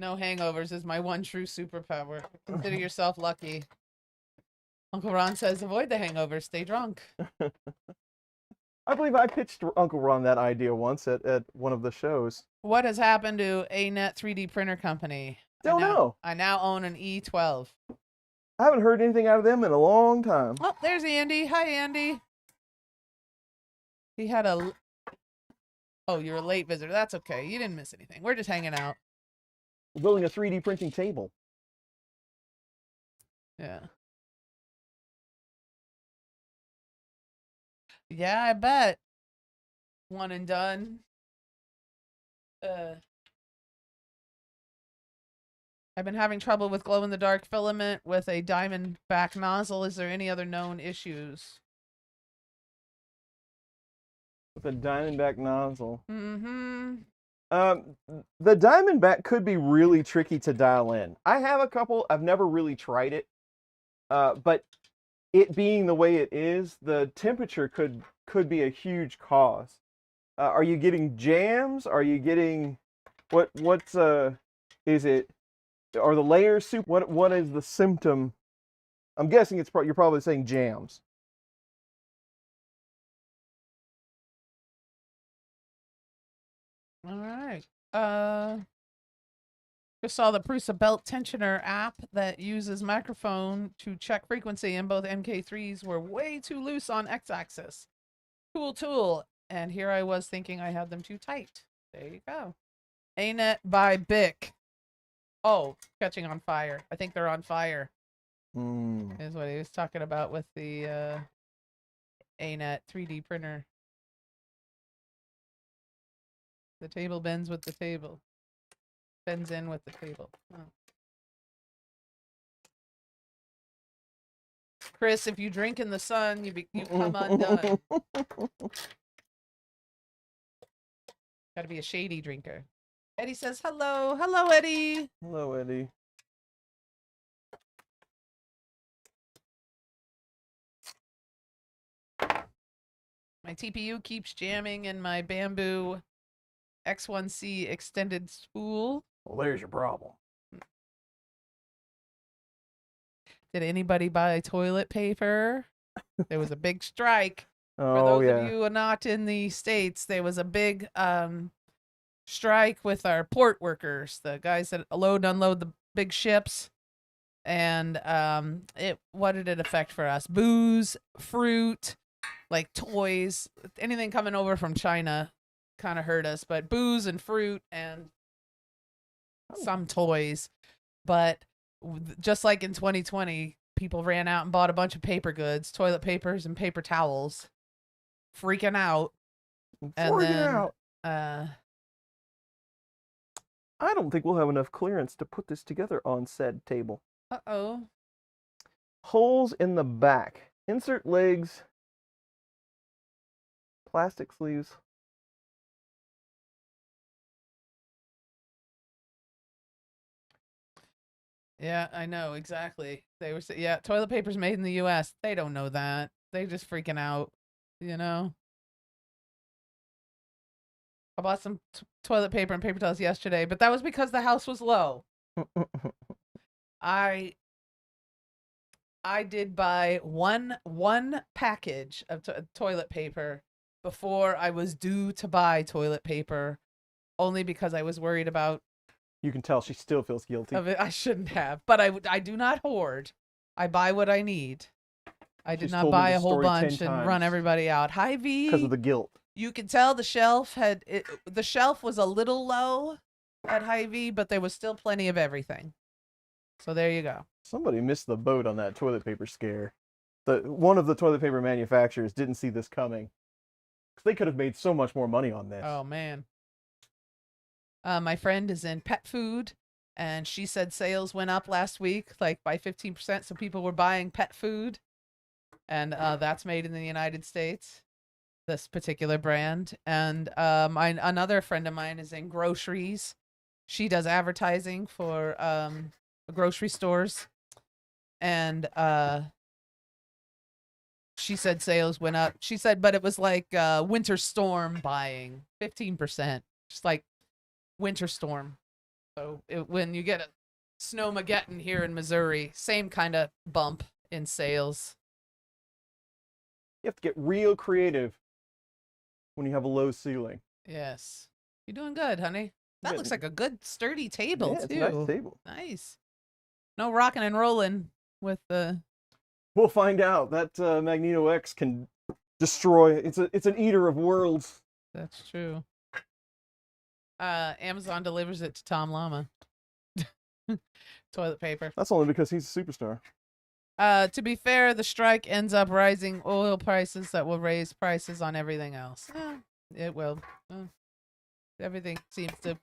hangovers is my one true superpower. Consider yourself lucky. Uncle Ron says, avoid the hangovers, stay drunk. I believe I pitched Uncle Ron that idea once at one of the shows. What has happened to ANET 3D printer company? Don't know. I now own an E12. I haven't heard anything out of them in a long time. Oh, there's Andy. Hi, Andy. He had a... Oh, you're a late visitor. That's okay. You didn't miss anything. We're just hanging out. We're building a 3D printing table. Yeah. Yeah, I bet. One and done. I've been having trouble with glow-in-the-dark filament with a diamond back nozzle. Is there any other known issues? With a Diamondback nozzle. Mm-hmm. The Diamondback could be really tricky to dial in. I have a couple. I've never really tried it. But it being the way it is, the temperature could be a huge cause. Are you getting jams? Are you getting what's is it? Are the layers soup? What is the symptom? I'm guessing you're probably saying jams. All right. Just saw the Prusa belt tensioner app that uses microphone to check frequency, and both MK3s were way too loose on x-axis. Cool tool. And here I was thinking I had them too tight. There you go. ANET by Bic. Oh, catching on fire. I think they're on fire. Is what he was talking about with the ANET 3D printer. The table bends with the table. Bends in with the table. Oh. Chris, if you drink in the sun, you come undone. Gotta be a shady drinker. Eddie says hello. Hello, Eddie. Hello, Eddie. My TPU keeps jamming in my bamboo X1C extended spool. Well, there's your problem. Did anybody buy toilet paper? There was a big strike. For Oh, those yeah. of you who are not in the States, there was a big strike with our port workers, the guys that load and unload the big ships. And what did it affect for us? Booze, fruit, like toys, anything coming over from China kind of hurt us, but booze and fruit and some toys. But just like in 2020, people ran out and bought a bunch of paper goods, toilet papers and paper towels, freaking out. And then I don't think we'll have enough clearance to put this together on said table. uh-oh. Holes in the back. Insert legs. Plastic sleeves. Yeah, I know, exactly. They were saying, yeah, toilet paper's made in the US. They don't know that. They just freaking out, you know? I bought some toilet paper and paper towels yesterday, but that was because the house was low. I did buy one package of toilet paper before I was due to buy toilet paper, only because I was worried about. You can tell she still feels guilty. Of it. I shouldn't have, but I do not hoard. I buy what I need. I did She's not told me buy the a whole story 10 bunch and run times. everybody out. Hi V. Because of the guilt. You can tell the shelf the shelf was a little low at Hy-Vee, but there was still plenty of everything. So there you go. Somebody missed the boat on that toilet paper scare. One of the toilet paper manufacturers didn't see this coming. Because they could have made so much more money on this. Oh man. My friend is in pet food, and she said sales went up last week, like by 15%. So people were buying pet food, and that's made in the United States. This particular brand. And another friend of mine is in groceries. She does advertising for grocery stores, and she said sales went up. She said, but it was like winter storm buying, 15%, just like winter storm. So when you get a snowmageddon here in Missouri, same kind of bump in sales. You have to get real creative when you have a low ceiling. Yes. You're doing good, honey. That Yeah. looks like a good sturdy table, Yeah, it's too. a nice table. Nice. No rocking and rolling with the. We'll find out. That Magneto X can destroy. It's an eater of worlds. That's true. Amazon delivers it to Tom Llama. Toilet paper. That's only because he's a superstar. To be fair, the strike ends up rising oil prices that will raise prices on everything else. It will. Everything seems to.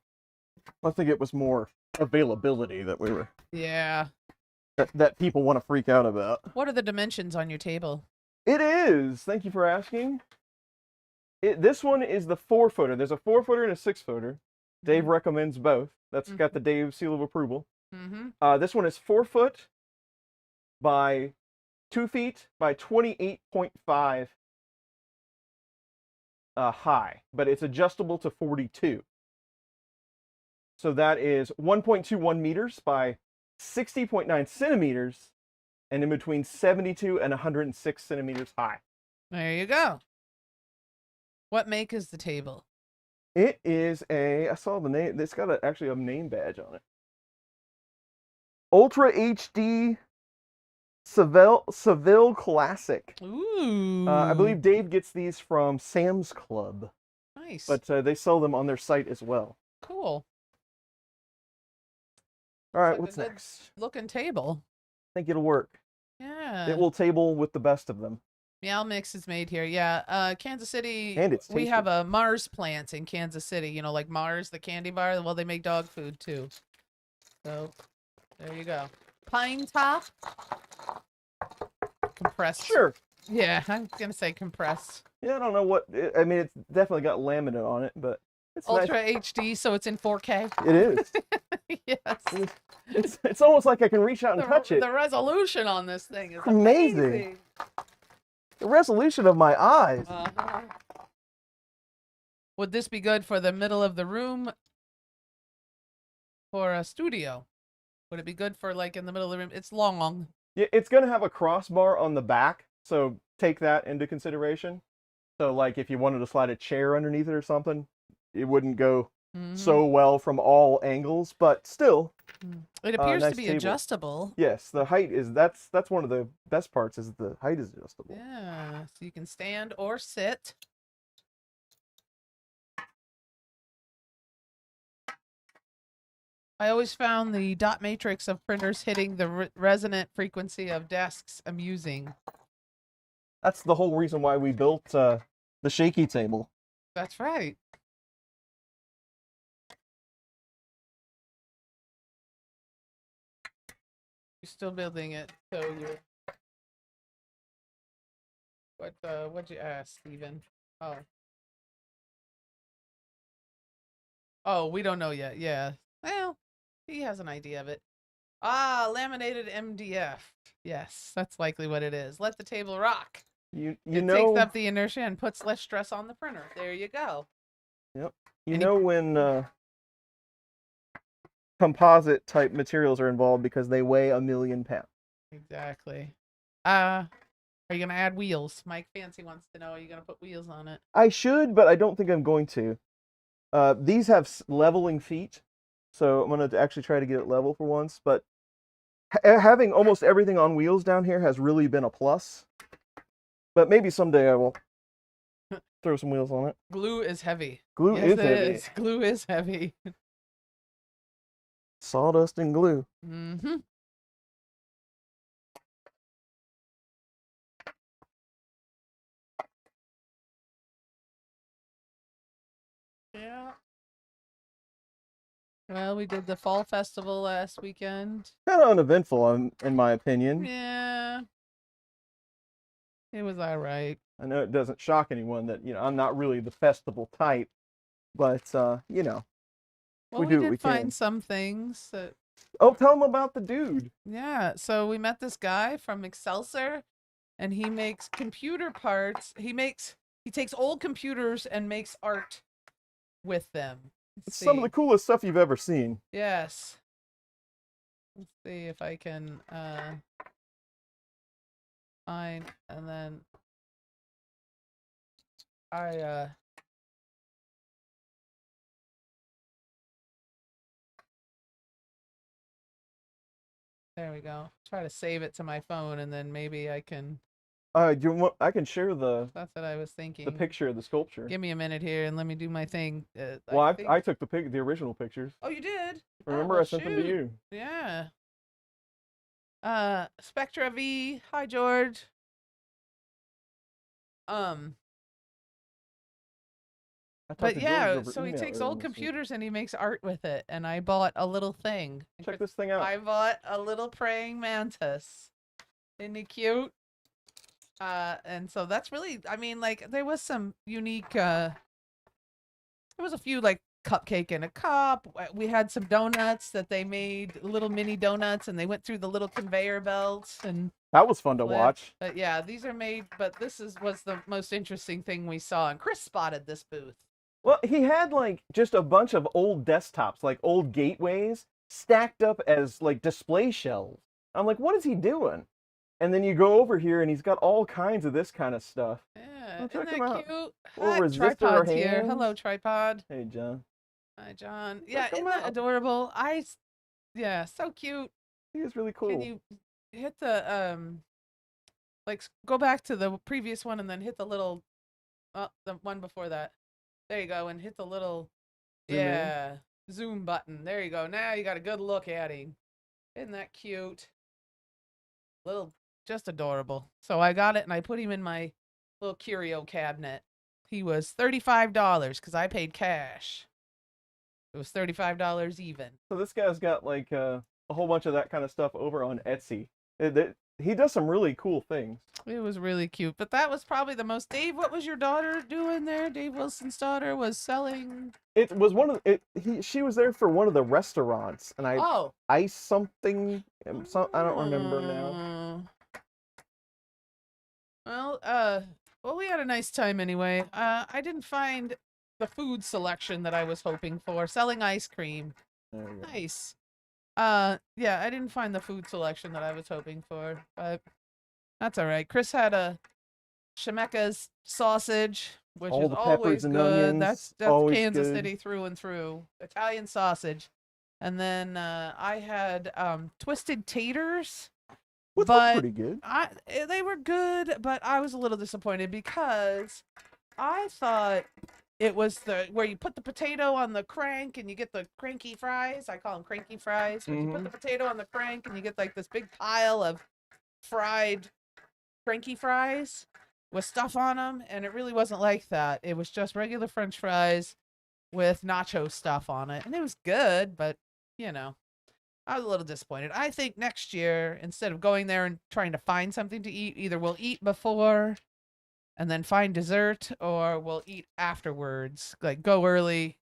I think it was more availability that we were. Yeah. That people want to freak out about. What are the dimensions on your table? It is. Thank you for asking. This one is the 4-footer. There's a 4-footer and a 6-footer. Dave recommends both. That's got the Dave seal of approval. Mm-hmm. This one is 4 foot by 2 feet by 28.5 high, but it's adjustable to 42. So that is 1.21 meters by 60.9 centimeters, and in between 72 and 106 centimeters high. There you go. What make is the table? It is I saw the name. It's got actually a name badge on it. Ultra HD Seville Classic. Ooh. I believe Dave gets these from Sam's Club, Nice. but they sell them on their site as well. Cool. All right, Like what's a good next? Looking table. I think it'll work. Yeah. It will table with the best of them. Meow Mix is made here. Yeah. Kansas City. And it's we tasty. have a Mars plant in Kansas City. You know, like Mars, the candy bar. Well, they make dog food too. So there you go. Pine top. Compressed. Sure. Yeah, I'm gonna say compressed. Yeah, I don't know what. I mean, it's definitely got laminate on it, but it's Ultra nice. HD, so it's in 4K. It is. Yes. It's almost like I can reach out and touch it. The resolution on this thing is Amazing. amazing. The resolution of my eyes. Would this be good for the middle of the room for a studio? Would it be good for like in the middle of the room? It's long. Yeah, it's gonna have a crossbar on the back, so take that into consideration. So, like, if you wanted to slide a chair underneath it or something, it wouldn't go so well from all angles, but still. It appears nice to be table. adjustable. Yes, the height is that's one of the best parts is the height is adjustable. Yeah, so you can stand or sit. I always found the dot matrix of printers hitting the resonant frequency of desks amusing. That's the whole reason why we built the shaky table. That's right. You're still building it, so you're. What'd you ask, Steven? Oh. Oh, we don't know yet. Yeah. Well, he has an idea of it. Ah, laminated MDF. Yes, that's likely what it is. Let the table rock. You It know. takes up the inertia and puts less stress on the printer. There you go. Yep. You know when composite type materials are involved because they weigh 1,000,000 pounds. Exactly. Are you gonna add wheels? Mike Fancy wants to know. Are you gonna put wheels on it? I should, but I don't think I'm going to. These have leveling feet, so I'm going to actually try to get it level for once. But having almost everything on wheels down here has really been a plus. But maybe someday I will throw some wheels on it. Glue is heavy. Glue Yes, is it heavy. is. Glue is heavy. Sawdust and glue. Mm-hmm. Yeah. Well, we did the fall festival last weekend. Kind of uneventful, in my opinion. Yeah. It was all right. I know it doesn't shock anyone that I'm not really the festival type, but Well, we we do what did we find can. some things that. Oh, tell them about the dude. Yeah. So we met this guy from Excelsior, and he makes computer parts. He takes old computers and makes art with them. It's some of the coolest stuff you've ever seen. Yes. Let's see if I can find, and then there we go. Try to save it to my phone, and then maybe I can. I can share That's what I was thinking. the picture of the sculpture. Give me a minute here, and let me do my thing. Well, I took the original pictures. Oh, you did? Remember, Oh, well, I sent them to shoot. you. Yeah. Spectra V. Hi, George. But yeah, so he takes old computers and he makes art with it, and I bought a little thing. Check this thing out. I bought a little praying mantis. Isn't he cute? And so that's really, I mean, like, there was some unique, there was a few, like, cupcake in a cup. We had some donuts that they made, little mini donuts, and they went through the little conveyor belts, and that was fun to watch. But yeah, these are made, but this was the most interesting thing we saw, and Chris spotted this booth. Well, he had like just a bunch of old desktops, like old gateways, stacked up as like display shelves. I'm like, what is he doing? And then you go over here and he's got all kinds of this kind of stuff. Yeah. Yeah, Oh, isn't check that 'em out. cute? Little Hi, resistor tripod's here. Hello, hands. tripod. Hey, John. Hi, John. Yeah, 'em isn't that out. adorable? Yeah, so cute. He is really Can cool. you hit the go back to the previous one and then hit the little the one before that. There you go, and hit the little Zoom in. yeah zoom button. There you go. Now you got a good look at him. Isn't that cute? Little, just adorable. So I got it and I put him in my little curio cabinet. He was $35 because I paid cash. It was $35 even. So this guy's got like a whole bunch of that kind of stuff over on Etsy. He does some really cool things. It was really cute. But that was probably the most. Dave, what was your daughter doing there? Dave Wilson's daughter was selling. It was one of she was there for one of the restaurants, and Oh. ice something. I don't remember now. Well, we had a nice time anyway. I didn't find the food selection that I was hoping for. Selling ice cream. There we go. Nice. Yeah, I didn't find the food selection that I was hoping for, but that's all right. Chris had a Shemeka's sausage, which All is the always peppers and good. onions, That's always Kansas good. City through and through. Italian sausage. And then I had twisted taters. Which but was pretty good. They were good, but I was a little disappointed because I thought it was where you put the potato on the crank and you get the cranky fries. I call them cranky fries. But you put the potato on the crank and you get like this big pile of fried cranky fries with stuff on them, and it really wasn't like that. It was just regular French fries with nacho stuff on it, and it was good, but you know, I was a little disappointed. I think next year, instead of going there and trying to find something to eat, either we'll eat before and then find dessert, or we'll eat afterwards. Like go early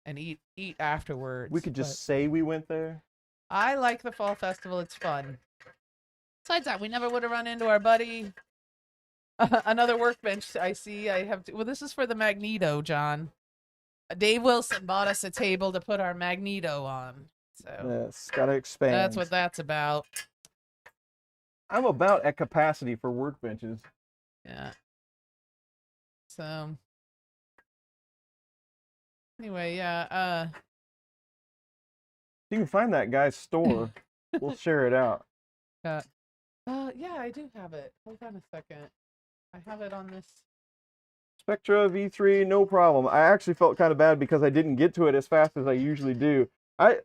and eat afterwards. We could just say we went there. I like the fall festival. It's fun. Besides that, we never would have run into our buddy. Another workbench I see. Well, this is for the Magneto, John. Dave Wilson bought us a table to put our Magneto on. So Yes, gotta expand. that's what that's about. I'm about at capacity for workbenches. Yeah. So anyway, yeah. You can find that guy's store. We'll share it out. Yeah, I do have it. Hold on a second. I have it on this. Spectra V3, no problem. I actually felt kind of bad because I didn't get to it as fast as I usually do. I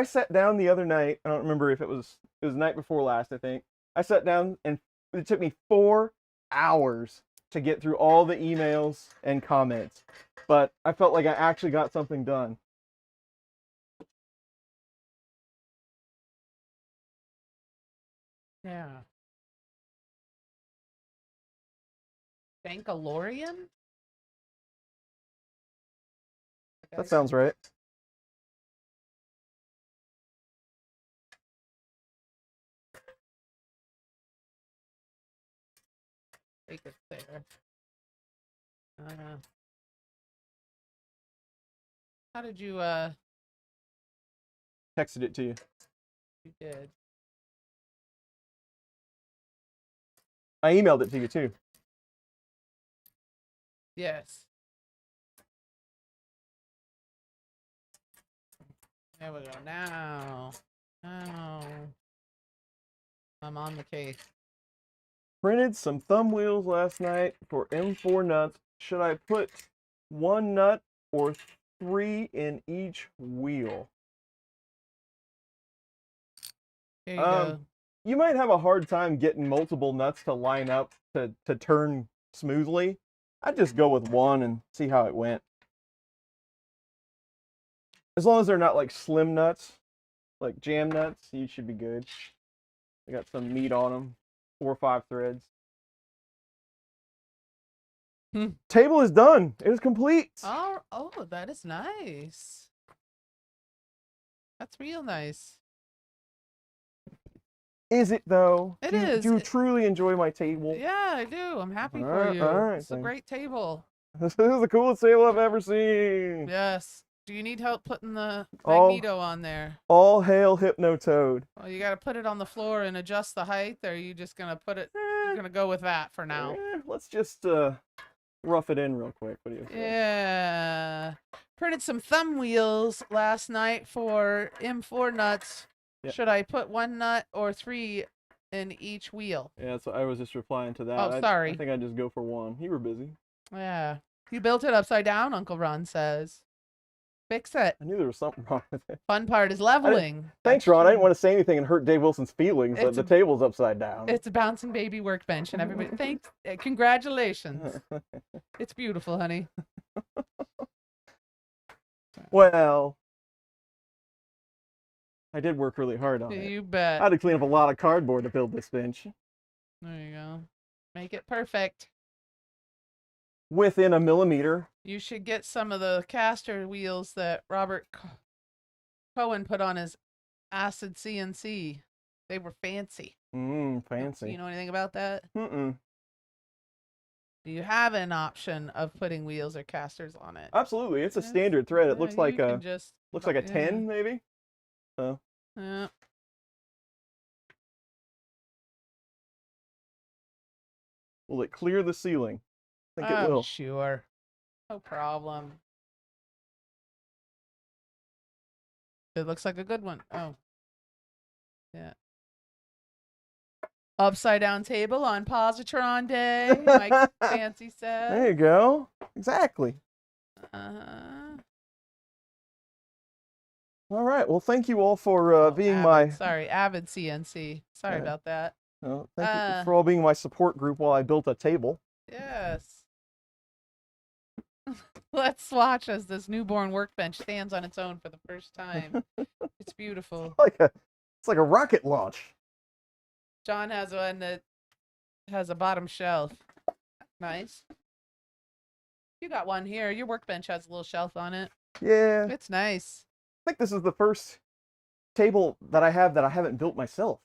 sat down the other night. I don't remember if it was the night before last, I think. I sat down and it took me 4 hours to get through all the emails and comments. But I felt like I actually got something done. Yeah. Bankalorian? That sounds right. Take it there. How did you Texted it to you. you did? I emailed it to you too. Yes. There we go. Now I'm on the case. Printed some thumb wheels last night for M4 nuts. Should I put 1 nut or 3 in each wheel? Here you go. You might have a hard time getting multiple nuts to line up to turn smoothly. I'd just go with 1 and see how it went. As long as they're not like slim nuts, like jam nuts, you should be good. They got some meat on them, 4 or 5 threads. Table is done. It is complete. Oh, that is nice. That's real nice. Is it though? It is. Do you truly enjoy my table? Yeah, I do. I'm happy for Alright, you. alright, It's a then. great table. This is the coolest table I've ever seen. Yes. Do you need help putting the Oh. Magneto on there? All hail Hypnotoad. Well, you got to put it on the floor and adjust the height, or are you just gonna put it? You're gonna go with that for now. Let's just rough it in real quick. What do you say? Yeah. Printed some thumb wheels last night for M4 nuts. Yeah. Should I put 1 nut or 3 in each wheel? Yeah, so I was just replying to that. Oh, sorry. I think I'd just go for 1. You were busy. Yeah. You built it upside down, Uncle Ron says. Fix it. I knew there was something wrong with it. Fun part is leveling. Thanks, That's Ron. I true. didn't want to say anything and hurt Dave Wilson's feelings, but It's the a- table's upside down. It's a bouncing baby workbench, and everybody. Thanks. Congratulations. It's beautiful, honey. Well, I did work really hard on it. You I bet. had to clean up a lot of cardboard to build this bench. There you go. Make it perfect. Within a millimeter. You should get some of the caster wheels that Robert Cohen put on his Acid CNC. They were fancy. Fancy. You know anything about that? Mm-mm. Do you have an option of putting wheels or casters on it? Absolutely. It's a Yeah. standard thread. It Yeah, looks like you a can just, looks like a yeah. 10 maybe. So Yeah. will it clear the ceiling? I think it Oh, will. sure. No problem. It looks like a good one. Oh. Yeah. Upside down table on Positron Day, Mike Fancy says. There you go. Exactly. Uh-huh. All right. Well, thank you all for being Avid CNC. Sorry Yeah. about that. thank you for all being my support group while I built a table. Yes. Let's watch as this newborn workbench stands on its own for the first time. It's beautiful. It's like a rocket launch. John has one that has a bottom shelf. Nice. You got one here. Your workbench has a little shelf on it. Yeah. It's nice. I think this is the first table that I have that I haven't built myself.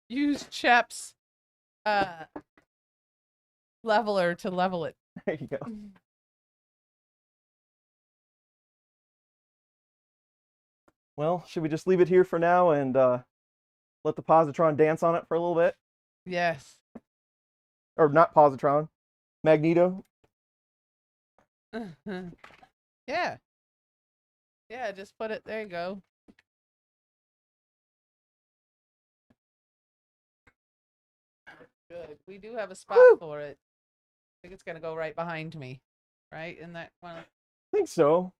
Use Chep's leveler to level it. There you go. Well, should we just leave it here for now and let the positron dance on it for a little bit? Yes. Or not positron, Magneto. Yeah. Yeah, just put it, there you go. Good. We do have a spot for it. I think it's going to go right behind me. Right? In that one. I think so.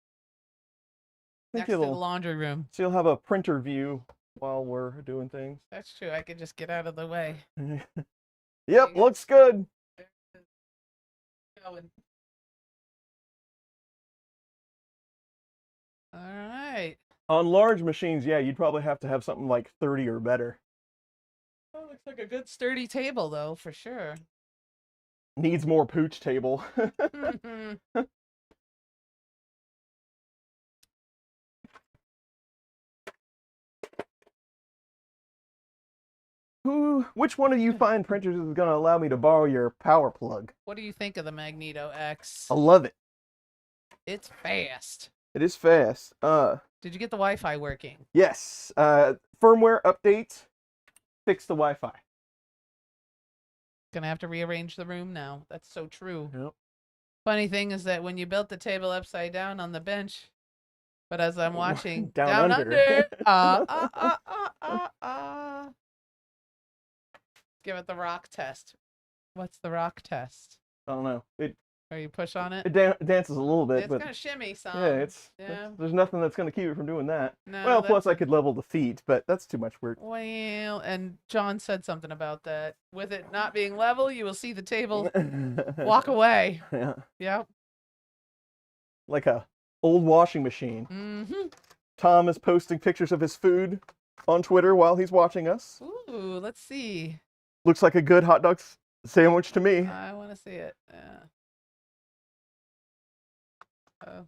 I think Next to the laundry room. so you'll have a printer view while we're doing things. That's true. I could just get out of the way. Yep, looks good. There it is. Going. All right. On large machines, yeah, you'd probably have to have something like 30 or better. Oh, looks like a good sturdy table, though, for sure. Needs more pooch table. Which one of you fine printers is going to allow me to borrow your power plug? What do you think of the Magneto X? I love it. It's fast. It is fast. Did you get the Wi-Fi working? Yes. Firmware update. Fix the Wi-Fi. Gonna have to rearrange the room now. That's so true. Yep. Funny thing is that when you built the table upside down on the bench, but as I'm watching Down under. Give it the rock test. What's the rock test? I don't know. Or you push on it? It dances a little bit, It's but gonna shimmy some. yeah, Yeah. there's nothing that's going to keep it from doing that. No, Well, plus I that's- could level the feet, but that's too much work. Well, and John said something about that. With it not being level, you will see the table walk away. Yeah. Yep. Like a old washing machine. Mm-hmm. Tom is posting pictures of his food on Twitter while he's watching us. Ooh, let's see. Looks like a good hot dog sandwich to me. I want to see it. Yeah. Oh.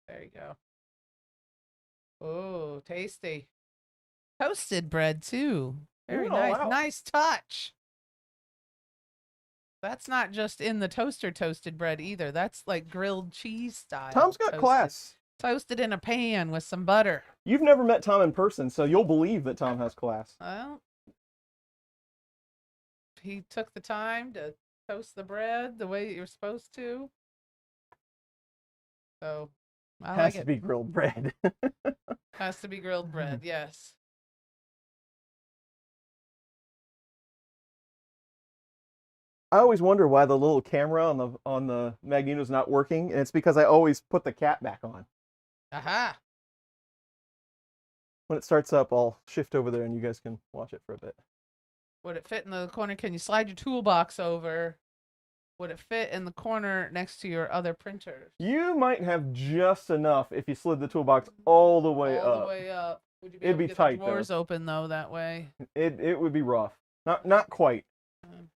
There you go. Oh, tasty. Toasted bread too. Very Oh, nice. wow. Nice touch. That's not just in the toaster toasted bread either. That's like grilled cheese style. Tom's got toasted. class. Toasted in a pan with some butter. You've never met Tom in person, so you'll believe that Tom has class. Well, he took the time to toast the bread the way you're supposed to. So I Has like to it. be grilled bread. Has to be grilled bread. Yes. I always wonder why the little camera on the Magneto's not working, and it's because I always put the cat back on. Aha. When it starts up, I'll shift over there and you guys can watch it for a bit. Would it fit in the corner? Can you slide your toolbox over? Would it fit in the corner next to your other printers? You might have just enough if you slid the toolbox all the way All up. the way up. Would you be It'd able be to get tight, the though. drawers open though that way? It would be rough. Not quite.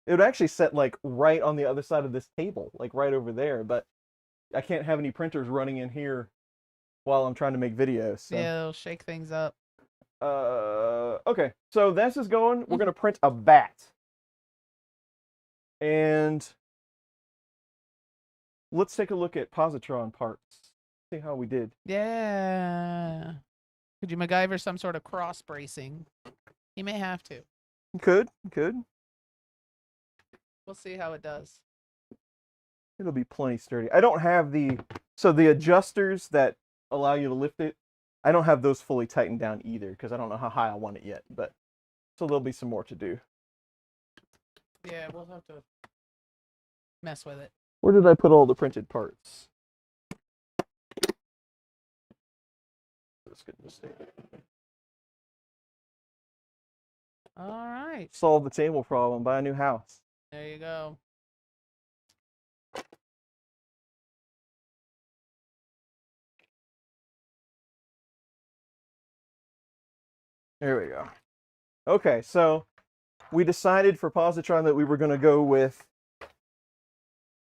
It would actually set like right on the other side of this table, like right over there, but I can't have any printers running in here while I'm trying to make videos. So. Yeah, it'll shake things up. Okay, so this is going. We're gonna print a bat, and let's take a look at Positron parts. See how we did. Yeah. Could you MacGyver some sort of cross bracing? You may have to. Could. We'll see how it does. It'll be plenty sturdy. I don't have the adjusters that allow you to lift it. I don't have those fully tightened down either because I don't know how high I want it yet. But so there'll be some more to do. Yeah, we'll have to mess with it. Where did I put all the printed parts? That's a good mistake. All right. Solve the table problem. Buy a new house. There you go. There we go. Okay, so we decided for Positron that we were going to go with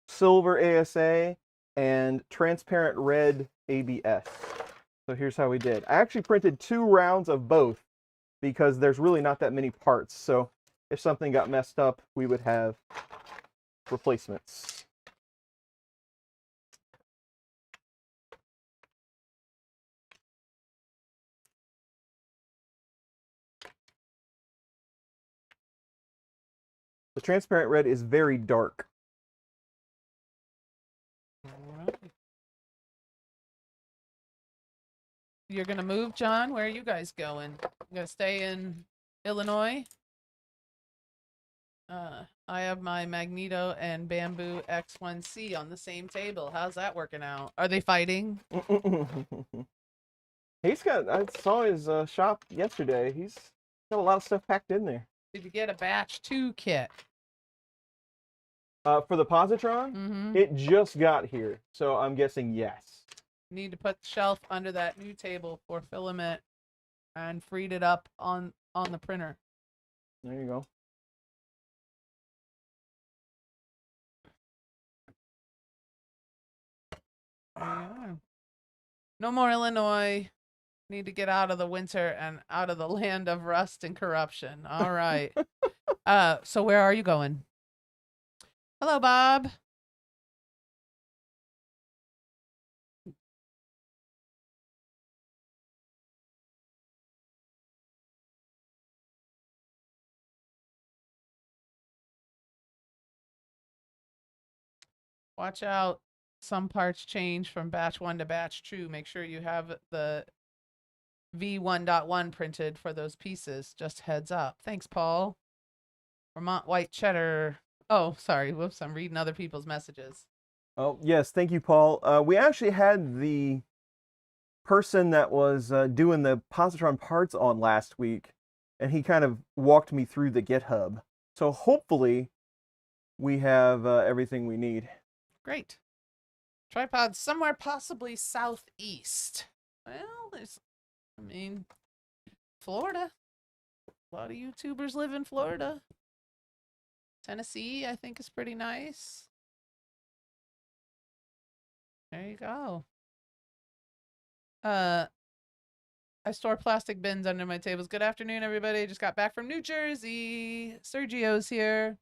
silver ASA and transparent red ABS. So here's how we did. I actually printed 2 rounds of both because there's really not that many parts. So if something got messed up, we would have replacements. The transparent red is very dark. All right. You're going to move, John? Where are you guys going? You going to stay in Illinois? I have my Magneto and Bamboo X1C on the same table. How's that working out? Are they fighting? He's got, I saw his shop yesterday. He's got a lot of stuff packed in there. Did you get a batch 2 kit? For the Positron, Mm-hmm. it just got here, so I'm guessing yes. Need to put the shelf under that new table for filament and freed it up on the printer. There you go. Yeah. No more Illinois. Need to get out of the winter and out of the land of rust and corruption. All right. So where are you going? Hello, Bob. Watch out. Some parts change from batch 1 to batch 2. Make sure you have the V1.1 printed for those pieces. Just heads up. Thanks, Paul. Vermont white cheddar. Oh, sorry. Whoops. I'm reading other people's messages. Oh, yes. Thank you, Paul. We actually had the person that was doing the Positron parts on last week, and he kind of walked me through the GitHub. So hopefully we have everything we need. Great. Tripod somewhere possibly southeast. Well, Florida. A lot of YouTubers live in Florida. Tennessee, I think, is pretty nice. There you go. I store plastic bins under my tables. Good afternoon, everybody. Just got back from New Jersey. Sergio's here.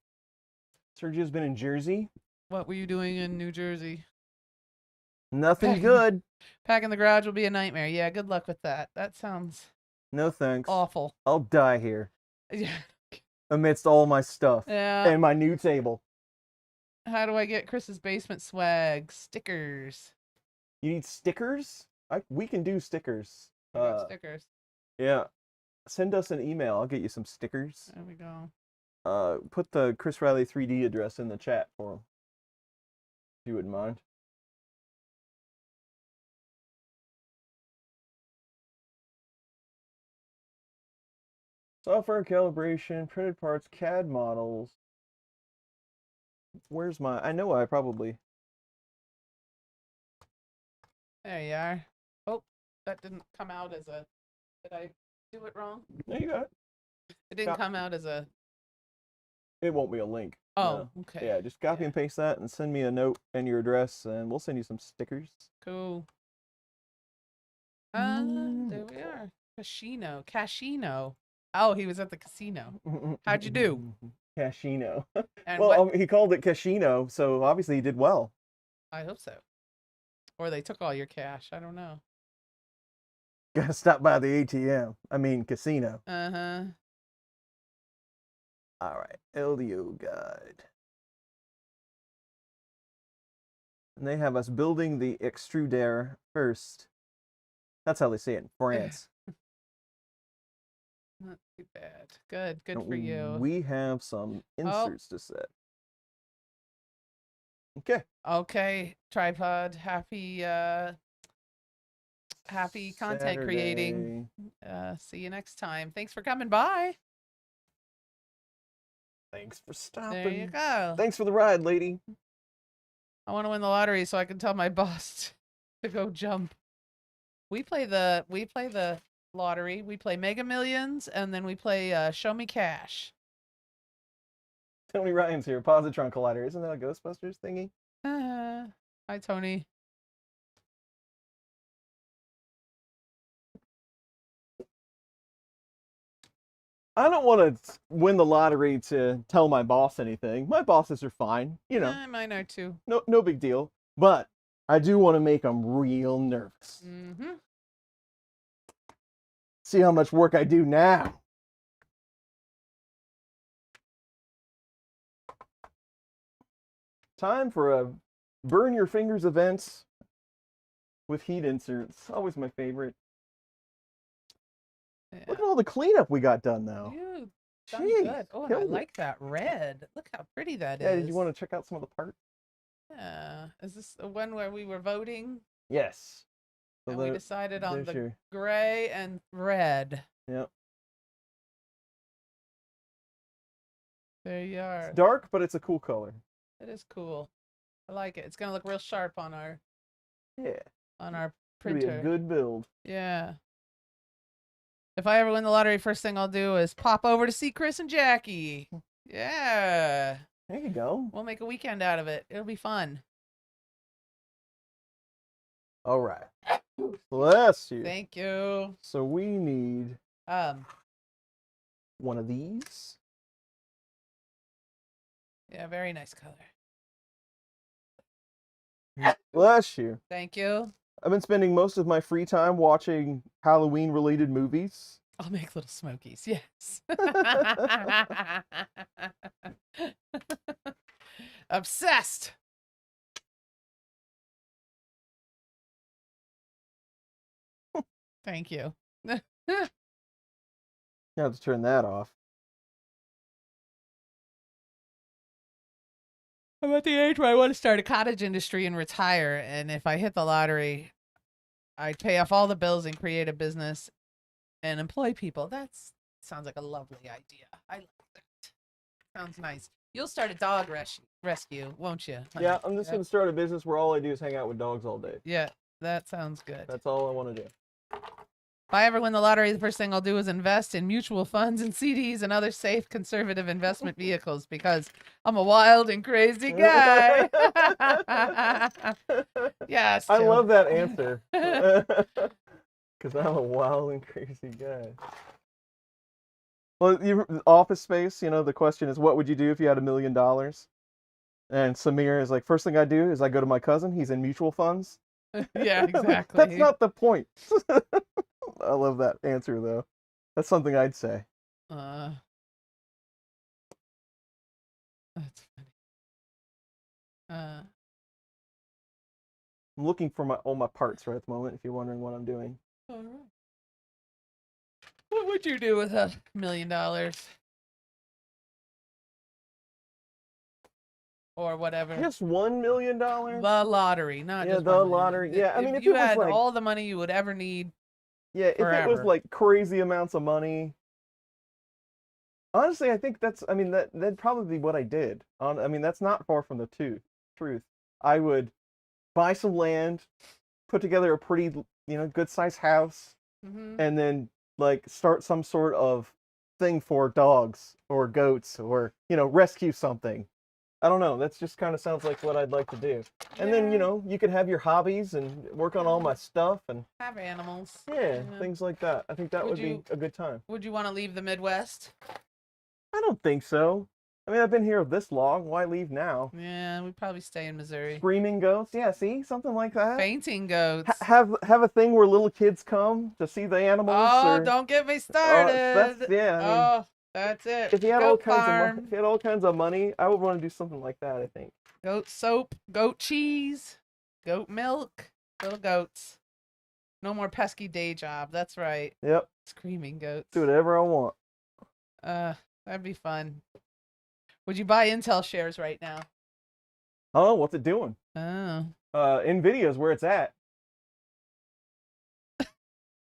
Sergio's been in Jersey. What were you doing in New Jersey? Nothing good. Packing the garage will be a nightmare. Yeah, good luck with that. That sounds No thanks. awful. I'll die here Yeah. amidst all my stuff Yeah. and my new table. How do I get Chris's basement swag? Stickers. You need stickers? We can do stickers. I got stickers. Yeah. Send us an email. I'll get you some stickers. There we go. Put the Chris Riley 3D address in the chat for him. If you wouldn't mind. Software calibration, printed parts, CAD models. Where's my... I know I probably... There you are. Oh, that didn't come out as a... Did I do it wrong? No, you got it. It didn't come out as a... It won't be a link. Oh, No. okay. Yeah, just copy and paste that and send me a note and your address, and we'll send you some stickers. Cool. There we are. Casino. Oh, he was at the casino. How'd you do? Casino. And Well, he called it casino, so obviously he did well. I hope so. Or they took all your cash. I don't know. Gotta stop by the ATM. I mean, casino. Uh-huh. All right, LDO guide. And they have us building the extruder first. That's how they say it in France. Not too bad. Good for you. We have some inserts to set. Okay. Okay, tripod. Happy content creating. See you next time. Thanks for coming by. Thanks for stopping. There you go. Thanks for the ride, lady. I want to win the lottery so I can tell my boss to go jump. We play the lottery. We play Mega Millions, and then we play Show Me Cash. Tony Ryan's here. Positron Collider. Isn't that a Ghostbusters thingy? Hi, Tony. I don't want to win the lottery to tell my boss anything. My bosses are fine, you know. Mine are too. No big deal. But I do want to make them real nervous. Mm-hmm. See how much work I do now. Time for a burn your fingers event with heat inserts. Always my favorite. Yeah. Look at all the cleanup we got done though. Dude, done Jeez, good. Oh, I killed it. like that red. Look how pretty that is. Yeah, did you want to check out some of the parts? Yeah. Is this the one where we were voting? Yes. So And we decided on there's the your- gray and red. Yep. There you are. It's dark, but it's a cool color. It is cool. I like it. It's gonna look real sharp on our Yeah. printer. It'll be a good build. Yeah. If I ever win the lottery, first thing I'll do is pop over to see Chris and Jackie. Yeah. There you go. We'll make a weekend out of it. It'll be fun. All right. Bless you. Thank you. So we need one of these. Yeah, very nice color. Bless you. Thank you. I've been spending most of my free time watching Halloween-related movies. I'll make little smokies. Yes. Obsessed. Thank you. You have to turn that off. I'm at the age where I want to start a cottage industry and retire. And if I hit the lottery, I'd pay off all the bills and create a business and employ people. That sounds like a lovely idea. I like that. Sounds nice. You'll start a dog rescue, won't you? honey? Yeah, I'm just going to start a business where all I do is hang out with dogs all day. Yeah, that sounds good. That's all I want to do. If I ever win the lottery, the first thing I'll do is invest in mutual funds and CDs and other safe, conservative investment vehicles because I'm a wild and crazy guy. Yes. I Joe. love that answer. Because I'm a wild and crazy guy. Well, Office Space, you know, the question is, what would you do if you had $1 million? And Samir is like, first thing I do is I go to my cousin. He's in mutual funds. Yeah, exactly. That's not the point. I love that answer, though. That's something I'd say. That's funny. I'm looking for all my parts right at the moment, if you're wondering what I'm doing. All right. What would you do with $1 million? Or whatever. Just $1 million? The lottery, not Yeah, just the 1 million. lottery. Yeah, I mean, if you it was had like all the money you would ever need, yeah, if it was forever. like crazy amounts of money, honestly, I think that'd probably be what I did. I mean, that's not far from the truth. I would buy some land, put together a pretty, good sized house, and then like start some sort of thing for dogs or goats or, rescue something. I don't know. That's just kind of sounds like what I'd like to do. And then, you could have your hobbies and work on all my stuff and have animals. yeah, things like that. I think that would be a good time. Would you want to leave the Midwest? I don't think so. I mean, I've been here this long. Why leave now? Yeah, we'd probably stay in Missouri. Screaming goats? Yeah, see? Something like that. Fainting goats. Have a thing where little kids come to see the animals. Oh, don't get me started. That's it. If you had Goat farm. if you had all kinds of money, I would want to do something like that, I think. Goat soap, goat cheese, goat milk, little goats. No more pesky day job. That's right. Yep. Screaming goats. Do whatever I want. That'd be fun. Would you buy Intel shares right now? Oh, what's it doing? Oh. Nvidia's where it's at.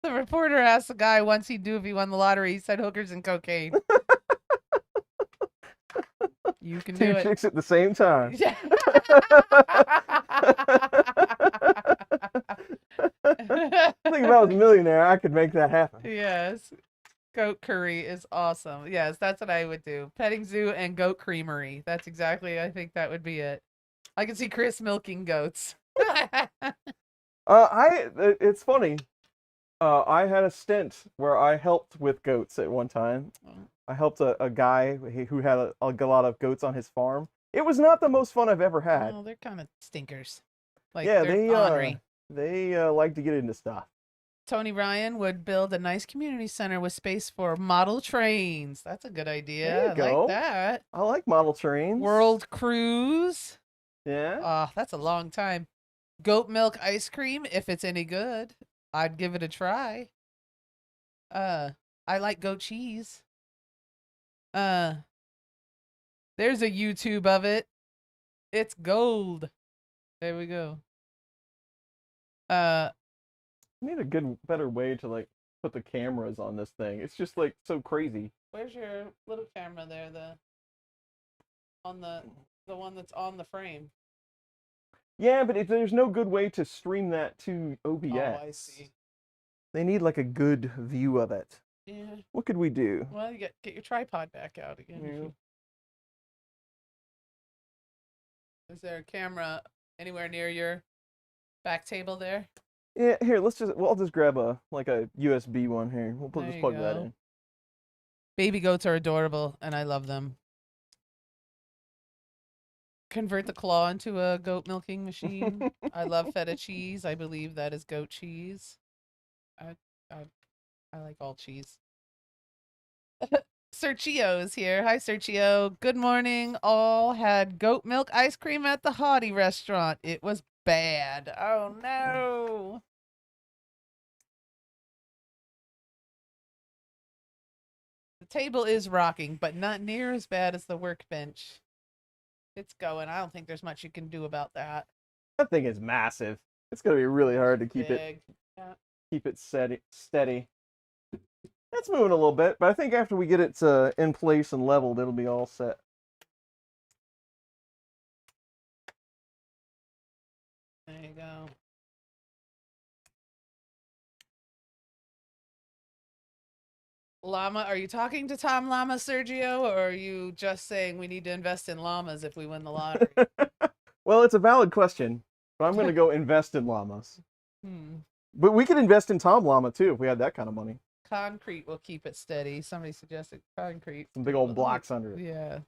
The reporter asked the guy once he'd do if he won the lottery. He said hookers and cocaine. You can do Two it. chicks at the same time. Yeah. I think if I was a millionaire, I could make that happen. Yes. Goat curry is awesome. Yes, that's what I would do. Petting zoo and goat creamery. That's exactly, I think that would be it. I can see Chris milking goats. It's funny. I had a stint where I helped with goats at one time. I helped a guy who had a lot of goats on his farm. It was not the most fun I've ever had. Oh, they're kind of stinkers. Like, yeah, they're ornery. they like to get into stuff. Tony Ryan would build a nice community center with space for model trains. That's a good idea. There you I go. like that. I like model trains. World cruise. Yeah. Oh, that's a long time. Goat milk ice cream, if it's any good. I'd give it a try. I like goat cheese. There's a YouTube of it. It's gold. There we go. I need a better way to like put the cameras on this thing. It's just like so crazy. Where's your little camera there? The one that's on the frame. Yeah, but there's no good way to stream that to OBS. Oh, I see. They need like a good view of it. Yeah. What could we do? Well, you get your tripod back out again. Yeah. Is there a camera anywhere near your back table there? Yeah, here, I'll just grab a USB one here. We'll There just you plug that go. in. Baby goats are adorable, and I love them. Convert the claw into a goat milking machine. I love feta cheese. I believe that is goat cheese. I like all cheese. Sergio is here. Hi, Sergio. Good morning. All had goat milk ice cream at the Hottie restaurant. It was bad. Oh, no. The table is rocking, but not near as bad as the workbench. It's going. I don't think there's much you can do about that. That thing is massive. It's gonna be really hard to keep Big. it steady. It's moving a little bit, but I think after we get it in place and leveled, it'll be all set. There you go. Llama, are you talking to Tom Llama, Sergio, or are you just saying we need to invest in llamas if we win the lottery? Well, it's a valid question, but I'm going to go invest in llamas. But we could invest in Tom Llama too if we had that kind of money. Concrete will keep it steady. Somebody suggested concrete. Some big old blocks under it. Yeah.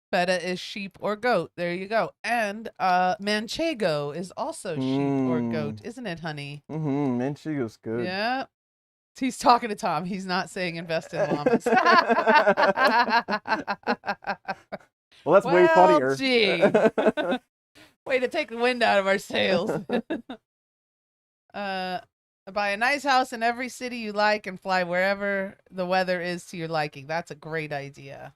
Feta is sheep or goat. There you go. And manchego is also sheep or goat, isn't it, honey? Mm-hmm. Manchego's good. Yeah. He's talking to Tom. He's not saying invest in llamas. Well, that's way Well, funnier. gee. Way to take the wind out of our sails. Buy a nice house in every city you like and fly wherever the weather is to your liking. That's a great idea.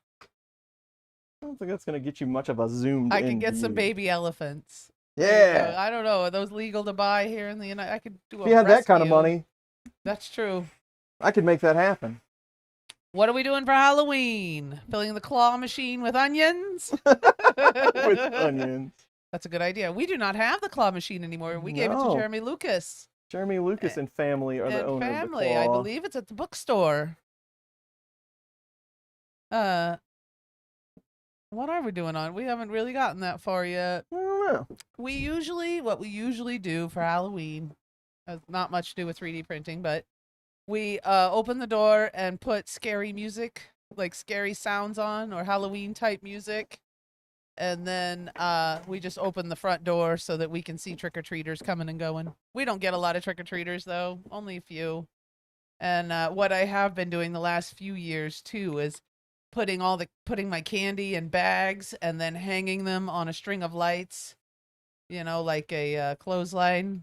I don't think that's going to get you much of a zoomed I in can get some view. baby elephants. There you go. Yeah. I don't know. Are those legal to buy here in the United? I could do a If you had that kind of rescue. money, That's true. I could make that happen. What are we doing for Halloween? Filling the claw machine with onions? With onions. That's a good idea. We do not have the claw machine anymore. We gave it to No. Jeremy Lucas. Jeremy Lucas and family are the And owner family, of the I claw. believe it's at the bookstore. What are we doing on? We haven't really gotten that far yet. I don't know. What we usually do for Halloween has not much to do with 3D printing, but we open the door and put scary music, like scary sounds on or Halloween type music. And then we just open the front door so that we can see trick-or-treaters coming and going. We don't get a lot of trick-or-treaters, though. Only a few. And what I have been doing the last few years, too, is putting my candy in bags and then hanging them on a string of lights, like a clothesline.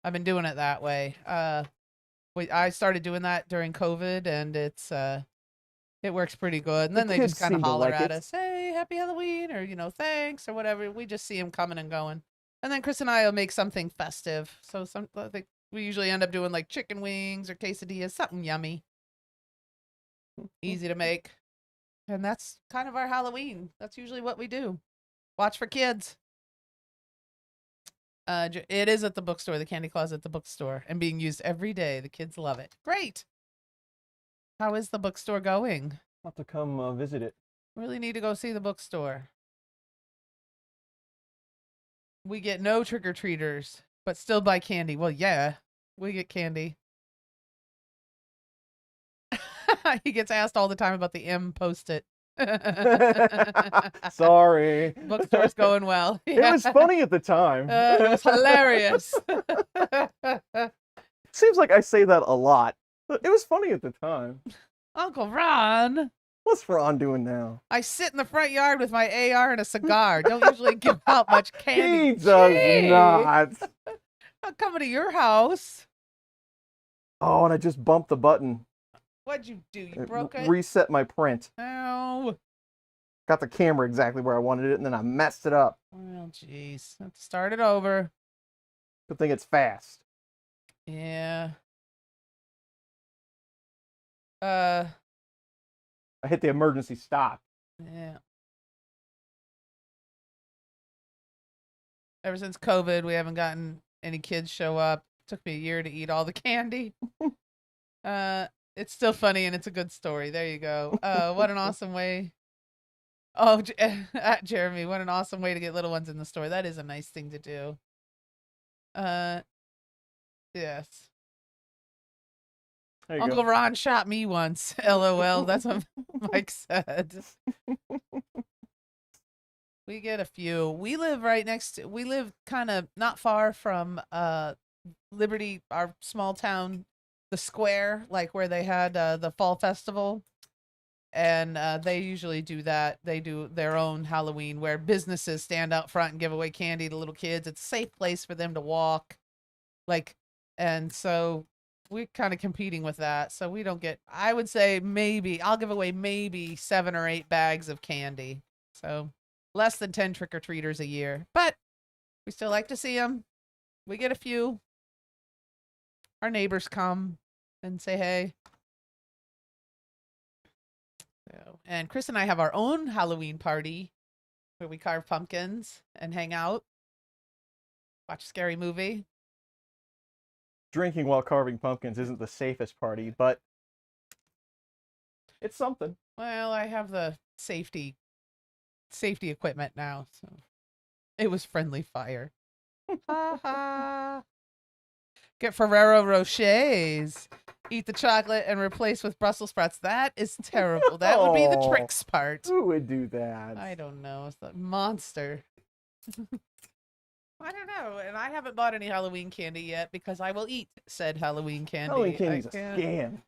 I've been doing it that way. I started doing that during COVID, and it works pretty good. And then The they just kids kind of seem to holler like at it. us, hey, happy Halloween, or, thanks, or whatever. We just see them coming and going. And then Chris and I will make something festive. So I think we usually end up doing like chicken wings or quesadillas, something yummy. Easy to make. And that's kind of our Halloween. That's usually what we do. Watch for kids. It is at the bookstore, the candy closet at the bookstore, and being used every day. The kids love it. Great. How is the bookstore going? I'll have to come visit it. Really need to go see the bookstore. We get no trick-or-treaters, but still buy candy. Well, yeah, we get candy. He gets asked all the time about the M post-it. Sorry. Bookstore's going well. It was funny at the time. It was hilarious. Seems like I say that a lot. But it was funny at the time. Uncle Ron. What's Ron doing now? I sit in the front yard with my AR and a cigar. Don't usually give out much candy. He does Gee. not. I'm coming to your house. Oh, and I just bumped the button. What'd you do? You It broke it? Reset my print. Ow. Got the camera exactly where I wanted it, and then I messed it up. Well, jeez. Have to start it over. Good thing it's fast. Yeah. I hit the emergency stop. Yeah. Ever since COVID, we haven't gotten any kids show up. Took me a year to eat all the candy. It's still funny and it's a good story. There you go. What an awesome way. Oh, at Jeremy, what an awesome way to get little ones in the store. That is a nice thing to do. Yes. There you Uncle go. Ron shot me once. LOL. That's what Mike said. We get a few. We live we live kind of not far from Liberty, our small town, the square, like where they had the fall festival. And they usually do that. They do their own Halloween where businesses stand out front and give away candy to little kids. It's a safe place for them to walk. And so we're kind of competing with that. So we don't get, I would say I'll give away maybe 7 or 8 bags of candy. So less than 10 trick-or-treaters a year. But we still like to see them. We get a few. Our neighbors come and say hey. So, and Chris and I have our own Halloween party where we carve pumpkins and hang out, watch a scary movie. Drinking while carving pumpkins isn't the safest party, but it's something. Well, I have the safety equipment now, so it was friendly fire. Ha ha. Get Ferrero Rochers. Eat the chocolate and replace with Brussels sprouts. That is terrible. That would be the Oh. tricks part. Who would do that? I don't know. It's a monster. I don't know. And I haven't bought any Halloween candy yet because I will eat said Halloween candy. Halloween candy's I a can't-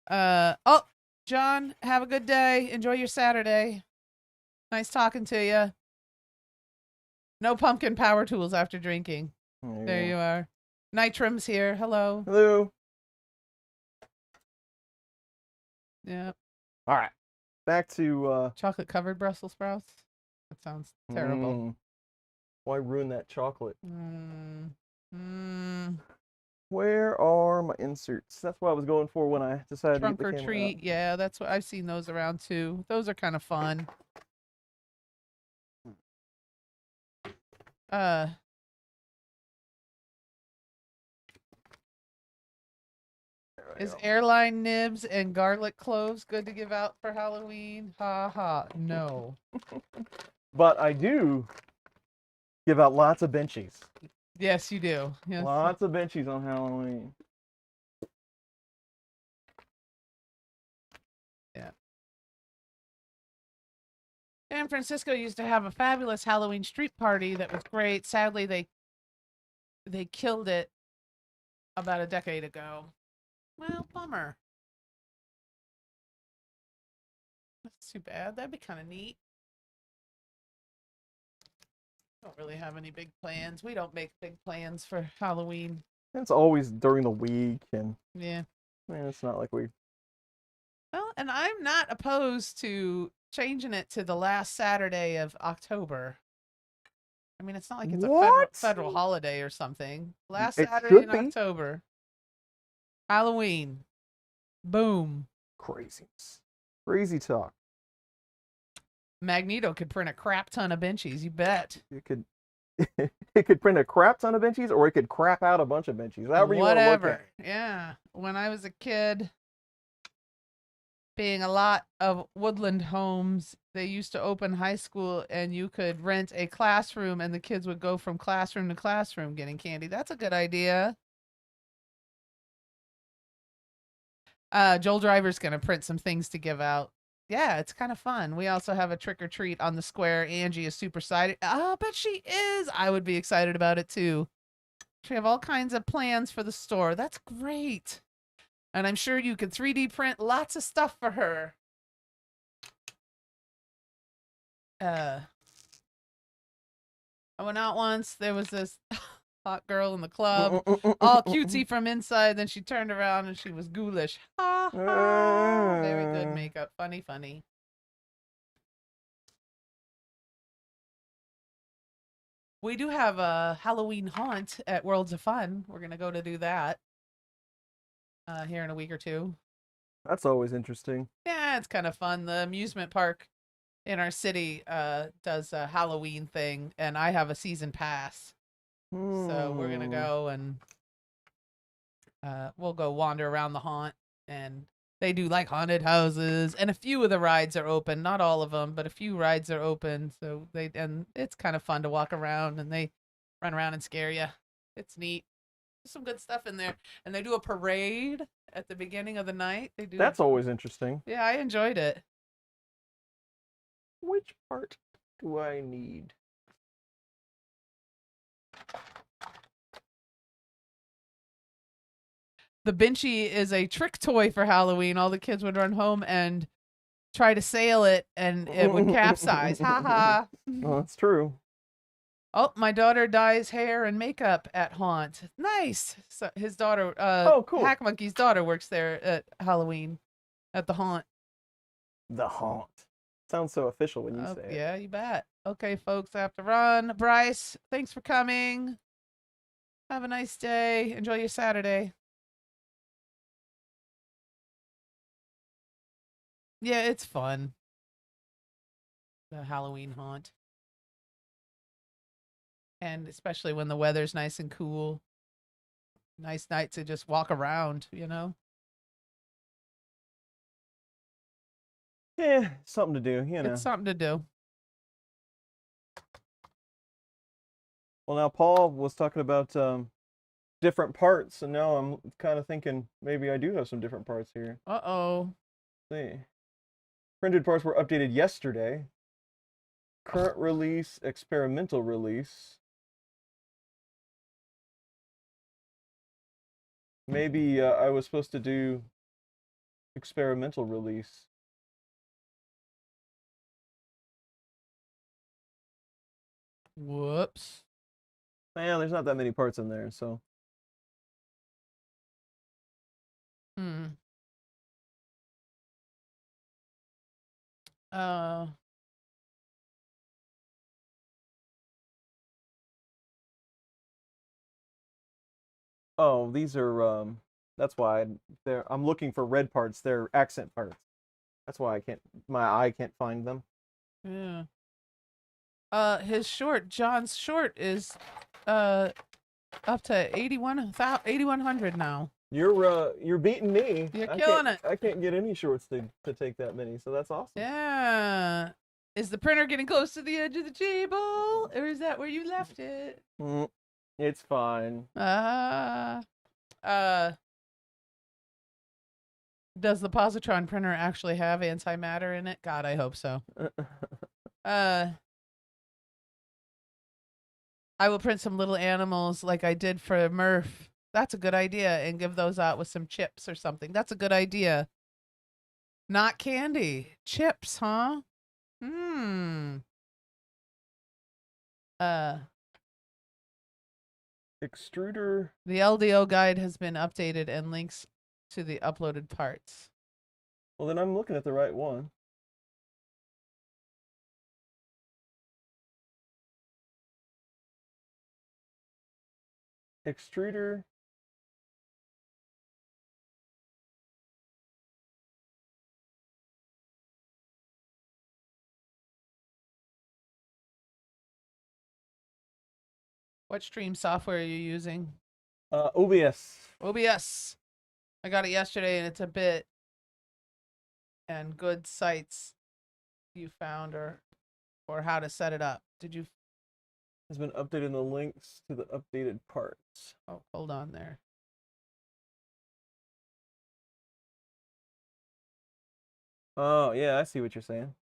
scam. Oh, John, have a good day. Enjoy your Saturday. Nice talking to you. No pumpkin power tools after drinking. There you are. Nitram's here. Hello. Hello. Yeah. All right. Back to Chocolate covered Brussels sprouts. That sounds terrible. Why ruin that chocolate? Mm. Where are my inserts? That's what I was going for when I decided Trunk to or get the camera treat. out. Yeah, that's what I've seen those around too. Those are kind of fun. Is airline nibs and garlic cloves good to give out for Halloween? Ha ha. No. But I do give out lots of benchies. Yes, you do. Yes. Lots of benchies on Halloween. Yeah. San Francisco used to have a fabulous Halloween street party that was great. Sadly, they killed it about a decade ago. Well, bummer. That's too bad. That'd be kind of neat. Don't really have any big plans. We don't make big plans for Halloween. It's always during the week, and Yeah. it's not like we. Well, and I'm not opposed to changing it to the last Saturday of October. I mean, it's not like it's a federal holiday or something. Last It Saturday should in be. October. Halloween. Boom. Crazy talk. Magneto could print a crap ton of benchies, you bet. It could it could print a crap ton of benchies, or it could crap out a bunch of benchies. However you want to look at it. Yeah. When I was a kid, being a lot of woodland homes, they used to open high school and you could rent a classroom and the kids would go from classroom to classroom getting candy. That's a good idea. Joel Driver's going to print some things to give out. Yeah, it's kind of fun. We also have a trick or treat on the square. Angie is super excited. Oh, but she is. I would be excited about it too. We have all kinds of plans for the store. That's great. And I'm sure you could 3D print lots of stuff for her. I went out once. There was this hot girl in the club, all cutesy from inside. Then she turned around and she was ghoulish. Ha ha. Very good makeup. Funny, funny. We do have a Halloween haunt at Worlds of Fun. We're going to go to do that here in a week or two. That's always interesting. Yeah, it's kind of fun. The amusement park in our city does a Halloween thing, and I have a season pass. So we're going to go and we'll go wander around the haunt, and they do like haunted houses, and a few of the rides are open. Not all of them, but a few rides are open. So and it's kind of fun to walk around, and they run around and scare you. It's neat. There's some good stuff in there, and they do a parade at the beginning of the night. They do. That's always interesting. Yeah, I enjoyed it. Which part do I need? The Benchy is a trick toy for Halloween. All the kids would run home and try to sail it, and it would capsize. Ha ha. Oh, that's true. Oh, my daughter dyes hair and makeup at Haunt. Nice. So his daughter, Oh, cool. Hack Monkey's daughter works there at Halloween at the Haunt. The Haunt. Sounds so official when you say it. Yeah, you bet. Okay, folks, I have to run. Bryce, thanks for coming. Have a nice day. Enjoy your Saturday. Yeah, it's fun. The Halloween Haunt. And especially when the weather's nice and cool. Nice night to just walk around, you know? Yeah, something to do, you know. It's something to do. Well, now Paul was talking about different parts, and now I'm kind of thinking maybe I do have some different parts here. Uh-oh. Let's see. Printed parts were updated yesterday. Current release, experimental release. Maybe I was supposed to do experimental release. Whoops. Man, there's not that many parts in there, so. Hmm. Uh. Oh, these are that's why I'm looking for red parts. They're accent parts. That's why my eye can't find them. Yeah. John's short is up to 8100 now. You're beating me. You're killing it. I can't get any shorts to take that many, so that's awesome. Yeah. Is the printer getting close to the edge of the table, or is that where you left it? It's fine. Does the Positron printer actually have antimatter in it? God, I hope so. I will print some little animals like I did for Murph. That's a good idea, and give those out with some chips or something. That's a good idea. Not candy. Chips, huh? Extruder. The LDO guide has been updated and links to the uploaded parts. Well, then I'm looking at the right one. Extruder. What stream software are you using? OBS. OBS. I got it yesterday and it's a bit. And good sites you found or how to set it up. Did you? Has been updated the links to the updated parts. Oh, hold on there. Oh, yeah, I see what you're saying.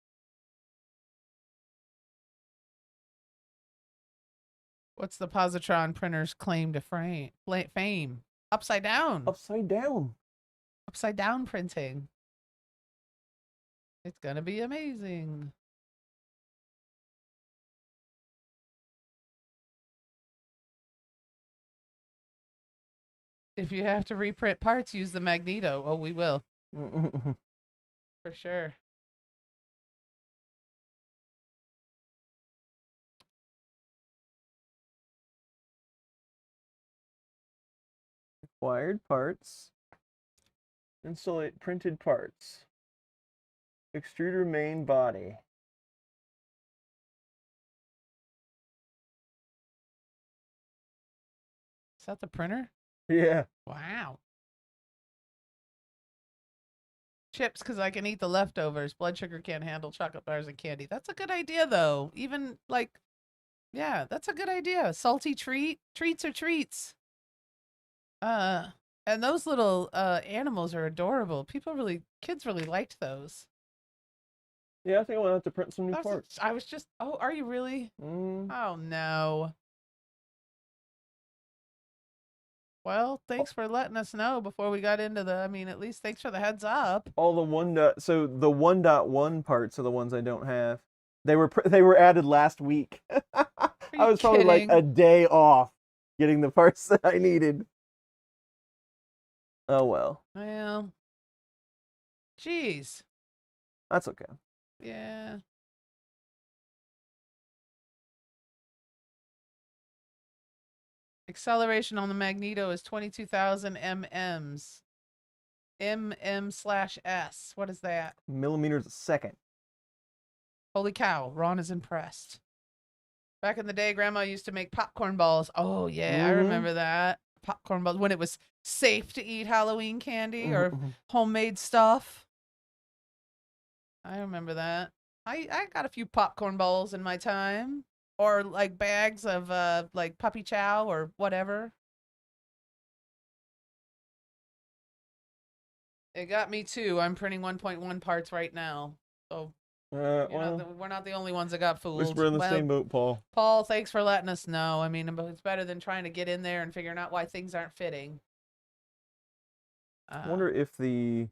What's the Positron printer's claim to fame? Upside down. Upside down. Upside down printing. It's gonna be amazing. If you have to reprint parts, use the Magneto. Oh, we will. For sure. Required parts. Install printed parts. Extruder main body. Is that the printer? Yeah. Wow. Chips, because I can eat the leftovers. Blood sugar can't handle chocolate bars and candy. That's a good idea, though. Even like, yeah, that's a good idea. Salty treats are treats. And those little animals are adorable. Kids really liked those. Yeah, I think I'm gonna have to print some new parts. I was just, oh, are you really? Oh no. Well, thanks for letting us know before we got into at least thanks for the heads up. All the so the 1.1 parts are the ones I don't have. They were added last week. I was probably like a day off getting the parts that I needed. Oh well. Well, geez. That's okay. Yeah. Acceleration on the Magneto is 22,000 MMs. MM/S. What is that? Millimeters a second. Holy cow. Ron is impressed. Back in the day, Grandma used to make popcorn balls. Oh, yeah. I remember that. Popcorn balls. When it was safe to eat Halloween candy or homemade stuff. I remember that. I got a few popcorn balls in my time. Or like bags of like puppy chow or whatever. It got me too. I'm printing 1.1 parts right now. So we're not the only ones that got fooled. At least we're in the same boat, Paul. Paul, thanks for letting us know. I mean, it's better than trying to get in there and figuring out why things aren't fitting. I wonder if the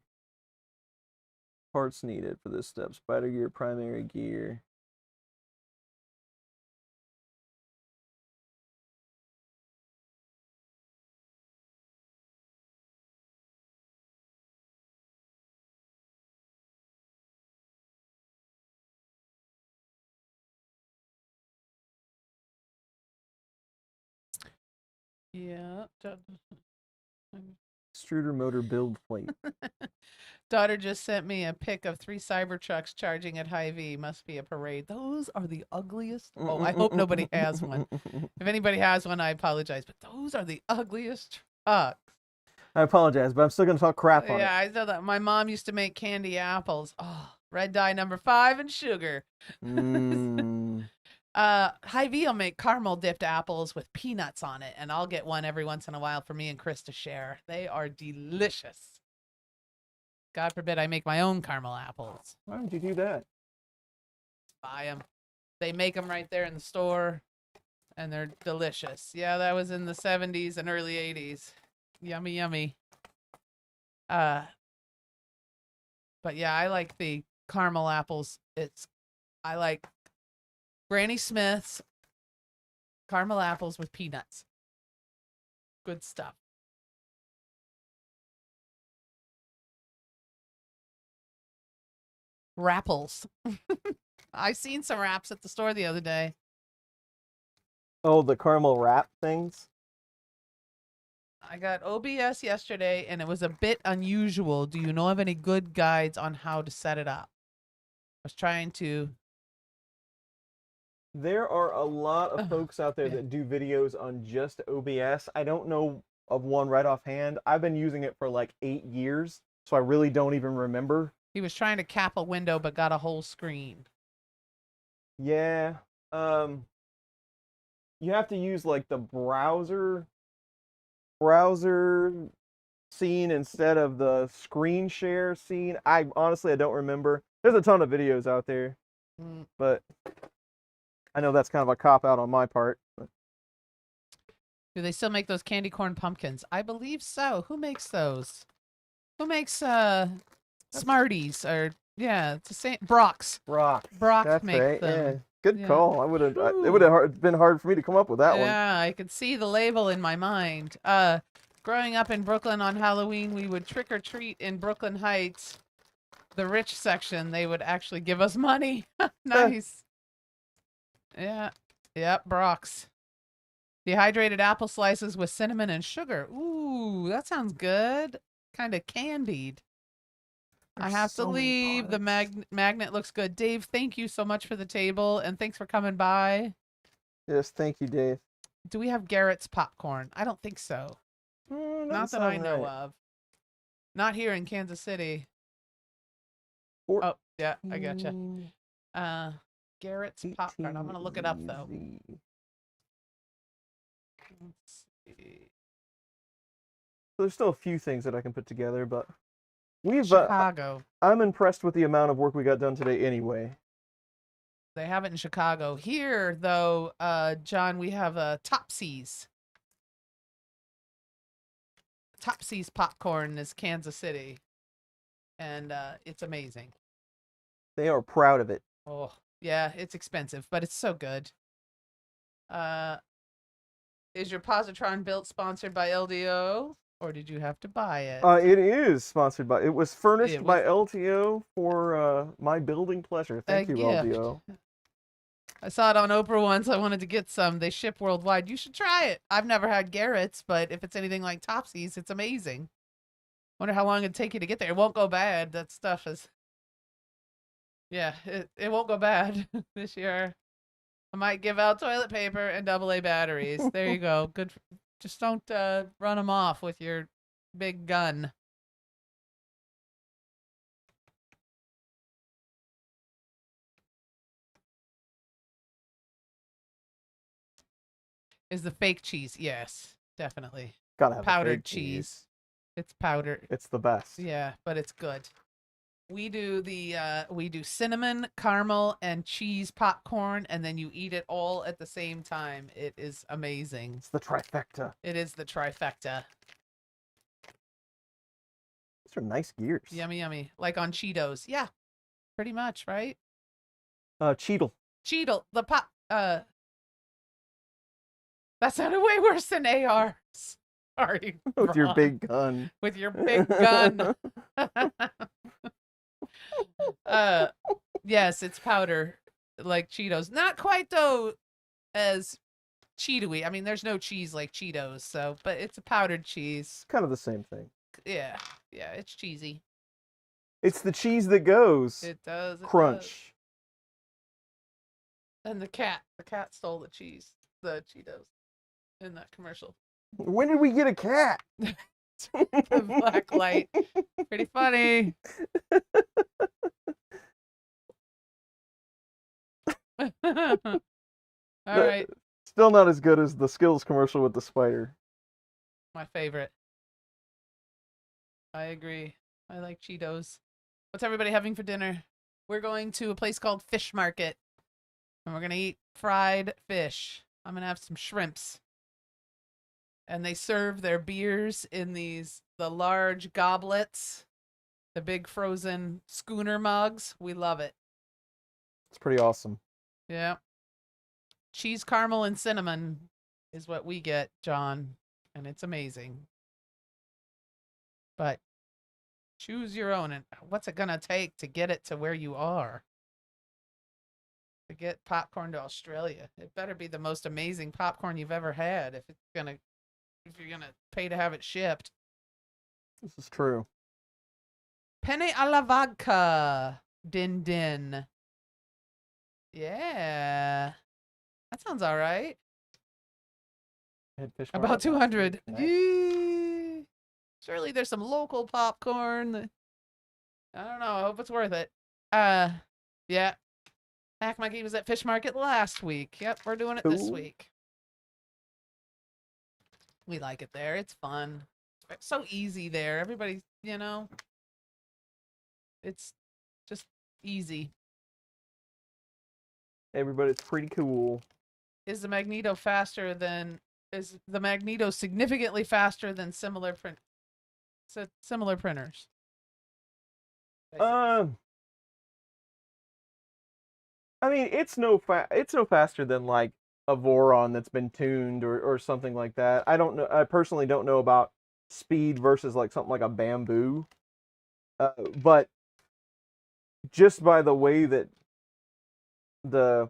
parts needed for this step. Spider gear, primary gear. Yeah. Extruder motor build plate. Daughter just sent me a pic of 3 Cybertrucks charging at Hy-Vee. Must be a parade. Those are the ugliest. Oh, I hope nobody has one. If anybody has one, I apologize. But those are the ugliest trucks. I apologize, but I'm still gonna talk crap on it. Yeah, I know that. My mom used to make candy apples. Oh, red dye number 5 and sugar. Mm. Hy-Vee will make caramel dipped apples with peanuts on it, and I'll get one every once in a while for me and Chris to share. They are delicious. God forbid I make my own caramel apples. Why would you do that? Buy them. They make them right there in the store, and they're delicious. Yeah, that was in the 70s and early 80s. Yummy, yummy. But yeah, I like the caramel apples. I like Granny Smith's caramel apples with peanuts. Good stuff. Rapples. I seen some wraps at the store the other day. Oh, the caramel wrap things? I got OBS yesterday, and it was a bit unusual. Do you know of any good guides on how to set it up? I was trying to... There are a lot of Ugh, folks out there yeah. that do videos on just OBS. I don't know of one right offhand. I've been using it for like 8 years, so I really don't even remember. He was trying to cap a window, but got a whole screen. Yeah. You have to use like the browser scene instead of the screen share scene. I don't remember. There's a ton of videos out there, but I know that's kind of a cop out on my part. But Do they still make those candy corn pumpkins? I believe so. Who makes those? Who makes Smarties? Or yeah, it's the same. Brock's. Brock. Brock That's makes right. them. Yeah. Good Yeah. call. I would have. Ooh. It would have been hard for me to come up with that one. Yeah, I could see the label in my mind. Growing up in Brooklyn on Halloween, we would trick or treat in Brooklyn Heights. The rich section, they would actually give us money. Nice. Yeah. Yep, Brock's. Dehydrated apple slices with cinnamon and sugar. Ooh, that sounds good. Kind of candied. I There's have to so many leave. The magnet looks good. Dave, thank you so much for the table, and thanks for coming by. Yes, thank you, Dave. Do we have Garrett's popcorn? I don't think so. Not that I know of. Not here in Kansas City. Oh, yeah, I gotcha. Garrett's popcorn. I'm going to look it up, though. Let's see. There's still a few things that I can put together, but we've. Chicago. I'm impressed with the amount of work we got done today anyway. They have it in Chicago. Here, though, John, we have Topsy's. Topsy's popcorn is Kansas City. And it's amazing. They are proud of it. Oh, yeah, it's expensive, but it's so good. Is your Positron built sponsored by LDO, or did you have to buy it? It is sponsored by. It was furnished by LTO for my building pleasure. Thank you, gift. LTO. I saw it on Oprah once. I wanted to get some. They ship worldwide. You should try it. I've never had Garrett's, but if it's anything like Topsy's, it's amazing. Wonder how long it'd take you to get there. It won't go bad. That stuff is... Yeah, it won't go bad this year. I might give out toilet paper and AA batteries. There you go. Good. Just don't run them off with your big gun. Is the fake cheese? Yes, definitely. Gotta have Powdered fake cheese. It's powdered. It's the best. Yeah, but it's good. We do cinnamon, caramel, and cheese popcorn, and then you eat it all at the same time. It is amazing. It's the trifecta. It is the trifecta. These are nice gears. Yummy, yummy. Like on Cheetos. Yeah, pretty much, right? Cheetle. Cheetle. The pop. That sounded way worse than AR. Sorry. With your Ron. big gun. With your big gun. Yes, it's powder like Cheetos. Not quite though as Cheeto-y. I mean, there's no cheese like Cheetos, so but it's a powdered cheese. Kind of the same thing. Yeah, it's cheesy. It's the cheese that goes. It does. Crunch. And the cat stole the Cheetos in that commercial. When did we get a cat? The black light. Pretty funny. All right. Still not as good as the Skills commercial with the spider. My favorite. I agree. I like Cheetos. What's everybody having for dinner? We're going to a place called Fish Market. And we're going to eat fried fish. I'm going to have some shrimps. And they serve their beers in the large goblets, the big frozen schooner mugs. We love it. It's pretty awesome. Yeah. Cheese, caramel, and cinnamon is what we get, John. And it's amazing. But choose your own. And what's it going to take to get it to where you are? To get popcorn to Australia. It better be the most amazing popcorn you've ever had if you're gonna pay to have it shipped. This is true. Penne alla vodka. Din din. Yeah. That sounds all right. Head fish About market. 200. Nice. Yee. Surely there's some local popcorn. I don't know. I hope it's worth it. Yeah. Hack Monkey was at Fish Market last week. Yep, we're doing it this Cool. week. We like it there. It's fun. It's so easy there. Everybody, it's just easy. Everybody's pretty cool. Is the Magneto significantly faster than similar printers? I mean, it's no faster than like a Voron that's been tuned or something like that. I don't know. I personally don't know about speed versus like something like a Bamboo. But just by the way that the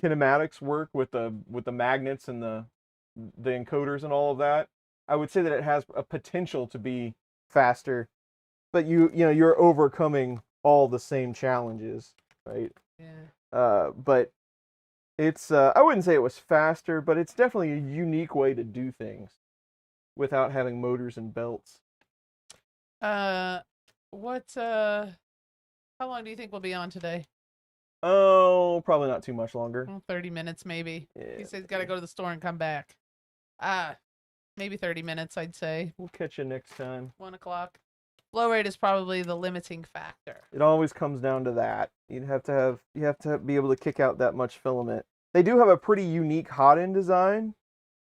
kinematics work with the magnets and the encoders and all of that, I would say that it has a potential to be faster. But you're overcoming all the same challenges, right? Yeah. But it's I wouldn't say it was faster, but it's definitely a unique way to do things without having motors and belts. How long do you think we'll be on today? Oh, probably not too much longer. 30 minutes maybe. Yeah. He said he's got to go to the store and come back. Maybe 30 minutes, I'd say. We'll catch you next time. 1 o'clock. Flow rate is probably the limiting factor. It always comes down to that. You have to be able to kick out that much filament. They do have a pretty unique hot end design.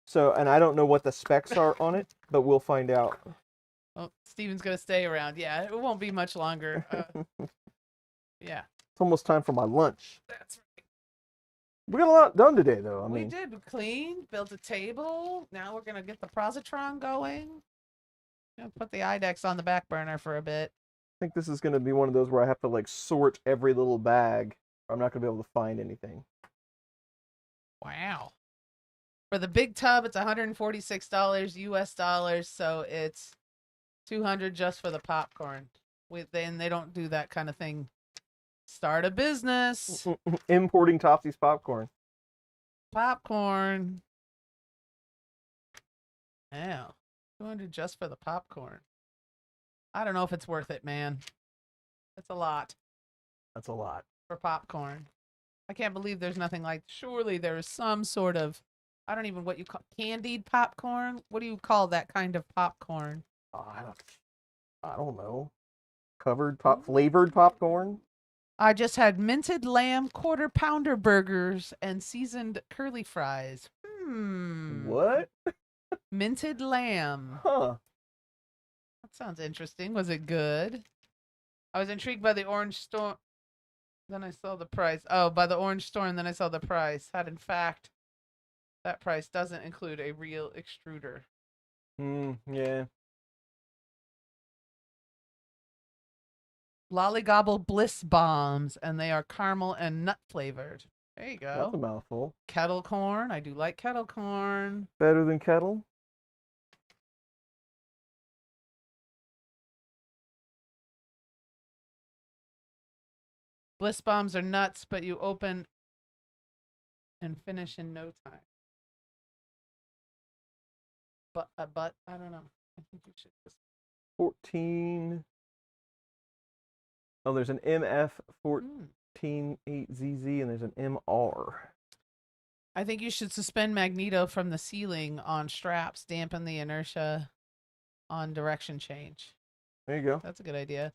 So, and I don't know what the specs are on it, but we'll find out. Well, Steven's going to stay around. Yeah, it won't be much longer. Yeah. It's almost time for my lunch. That's right. We got a lot done today, though. We did. We cleaned, built a table. Now we're going to get the Positron going. Put the IDEX on the back burner for a bit. I think this is going to be one of those where I have to like sort every little bag. Or I'm not going to be able to find anything. Wow. For the big tub, it's $146 US dollars, so it's $200 just for the popcorn. They don't do that kind of thing. Start a business. Importing Topsy's popcorn. Popcorn. Wow. $200 just for the popcorn. I don't know if it's worth it, man. That's a lot. That's a lot. For popcorn. I can't believe there's nothing like, surely there is some sort of, I don't even what you call, candied popcorn? What do you call that kind of popcorn? I don't know. Flavored popcorn? I just had minted lamb quarter pounder burgers and seasoned curly fries. What? Minted lamb. Huh. That sounds interesting. Was it good? I was intrigued by the orange storm. Then I saw the price. Oh, by the orange storm, then I saw the price. Had in fact, that price doesn't include a real extruder. Yeah. Lollygobble Bliss Bombs, and they are caramel and nut flavored. There you That's a go. mouthful. Kettle corn. I do like kettle corn. Better than kettle. Bliss bombs are nuts, but you open and finish in no time. But I don't know. I think you should just 14. Oh, there's an MF148ZZ and there's an MR. I think you should suspend Magneto from the ceiling on straps, dampen the inertia on direction change. There you go. That's a good idea.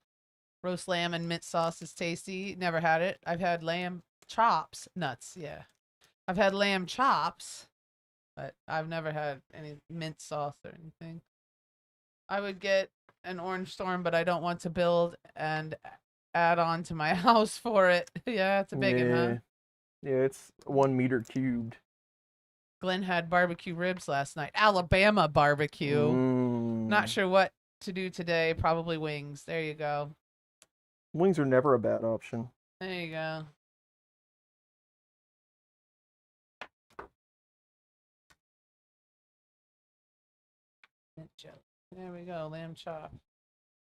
Roast lamb and mint sauce is tasty. Never had it. I've had lamb chops. Nuts, yeah. I've had lamb chops, but I've never had any mint sauce or anything. I would get an orange storm, but I don't want to build and add on to my house for it. Yeah, it's a big one, huh? Yeah, it's 1 meter cubed. Glenn had barbecue ribs last night. Alabama barbecue. Not sure what to do today. Probably wings. There you go. Wings are never a bad option. There you go. Mint jelly. There we go. Lamb chop.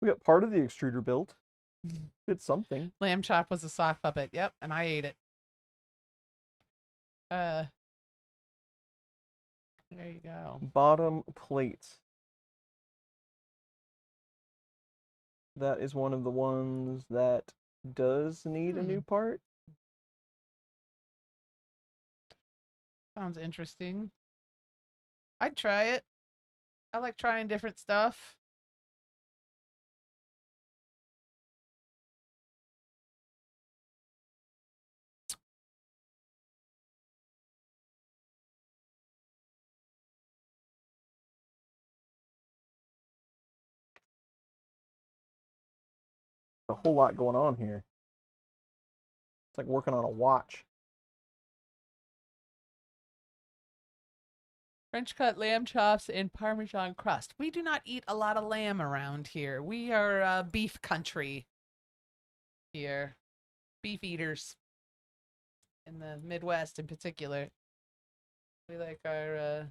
We got part of the extruder built. Did something. Lamb chop was a sock puppet. Yep, and I ate it. There you go. Bottom plate. That is one of the ones that does need a new part. Sounds interesting. I'd try it. I like trying different stuff. A whole lot going on here. It's like working on a watch. French cut lamb chops and Parmesan crust. We do not eat a lot of lamb around here. We are beef country here. Beef eaters. In the Midwest in particular. We like our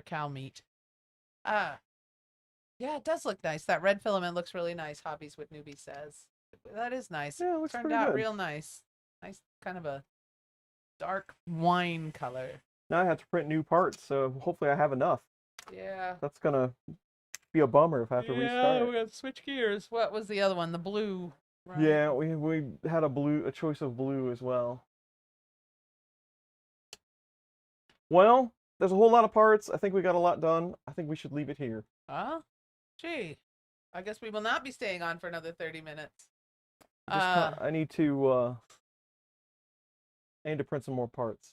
cow meat. Yeah, it does look nice. That red filament looks really nice, Hobbies with Newbie says. That is nice. Yeah, it looks Turned pretty out good. real nice. Nice kind of a dark wine color. Now I have to print new parts, so hopefully I have enough. Yeah. That's gonna be a bummer if I have to restart. we got to switch gears. What was the other one? The blue. Right? Yeah, we had a choice of blue as well. Well, there's a whole lot of parts. I think we got a lot done. I think we should leave it here. Gee. I guess we will not be staying on for another 30 minutes. I need to print some more parts.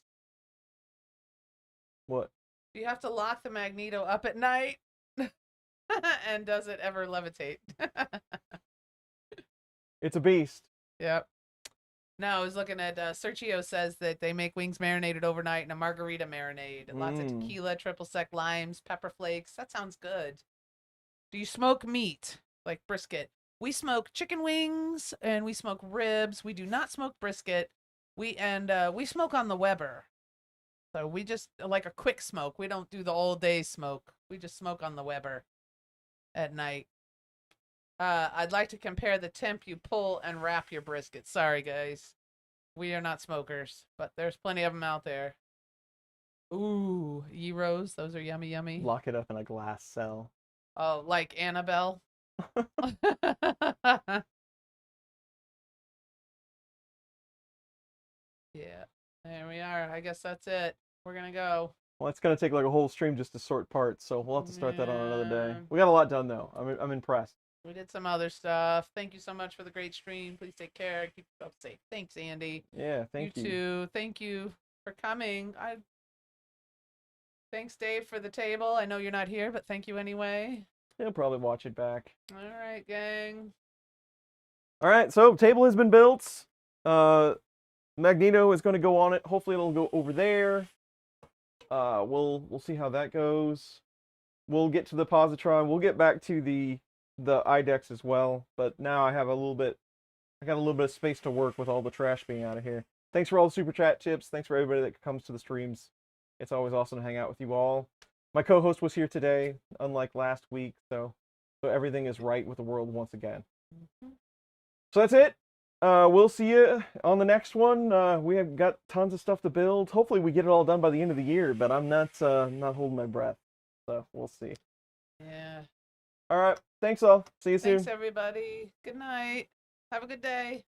What? Do you have to lock the Magneto up at night? And does it ever levitate? It's a beast. Yep. No, I was looking at Sergio says that they make wings marinated overnight in a margarita marinade. Lots of tequila, triple sec limes, pepper flakes. That sounds good. Do you smoke meat like brisket? We smoke chicken wings and we smoke ribs. We do not smoke brisket. We smoke on the Weber. So we just like a quick smoke. We don't do the all day smoke. We just smoke on the Weber at night. I'd like to compare the temp you pull and wrap your brisket. Sorry, guys. We are not smokers, but there's plenty of them out there. Ooh, gyros. Those are yummy, yummy. Lock it up in a glass cell. Oh, like Annabelle? Yeah, there we are. I guess that's it. We're going to go. Well, it's going to take like a whole stream just to sort parts, so we'll have to start that on another day. We got a lot done, though. I'm impressed. We did some other stuff. Thank you so much for the great stream. Please take care. Keep yourself safe. Thanks, Andy. Yeah, thank you. You too. Thank you for coming. Thanks, Dave, for the table. I know you're not here, but thank you anyway. He'll probably watch it back. All right, gang. All right, so table has been built. Magneto is going to go on it. Hopefully it'll go over there. We'll see how that goes. We'll get to the positron. We'll get back to the IDEX as well, but now I have a little bit I got a little bit of space to work with all the trash being out of here. Thanks for all the super chat tips. Thanks for everybody that comes to the streams. It's always awesome to hang out with you all. My co-host was here today, unlike last week, so everything is right with the world once again. So that's it. We'll see you on the next one. We have got tons of stuff to build. Hopefully we get it all done by the end of the year, but I'm not holding my breath. So we'll see. Yeah. All right. Thanks all. See you soon. Thanks, everybody. Good night. Have a good day.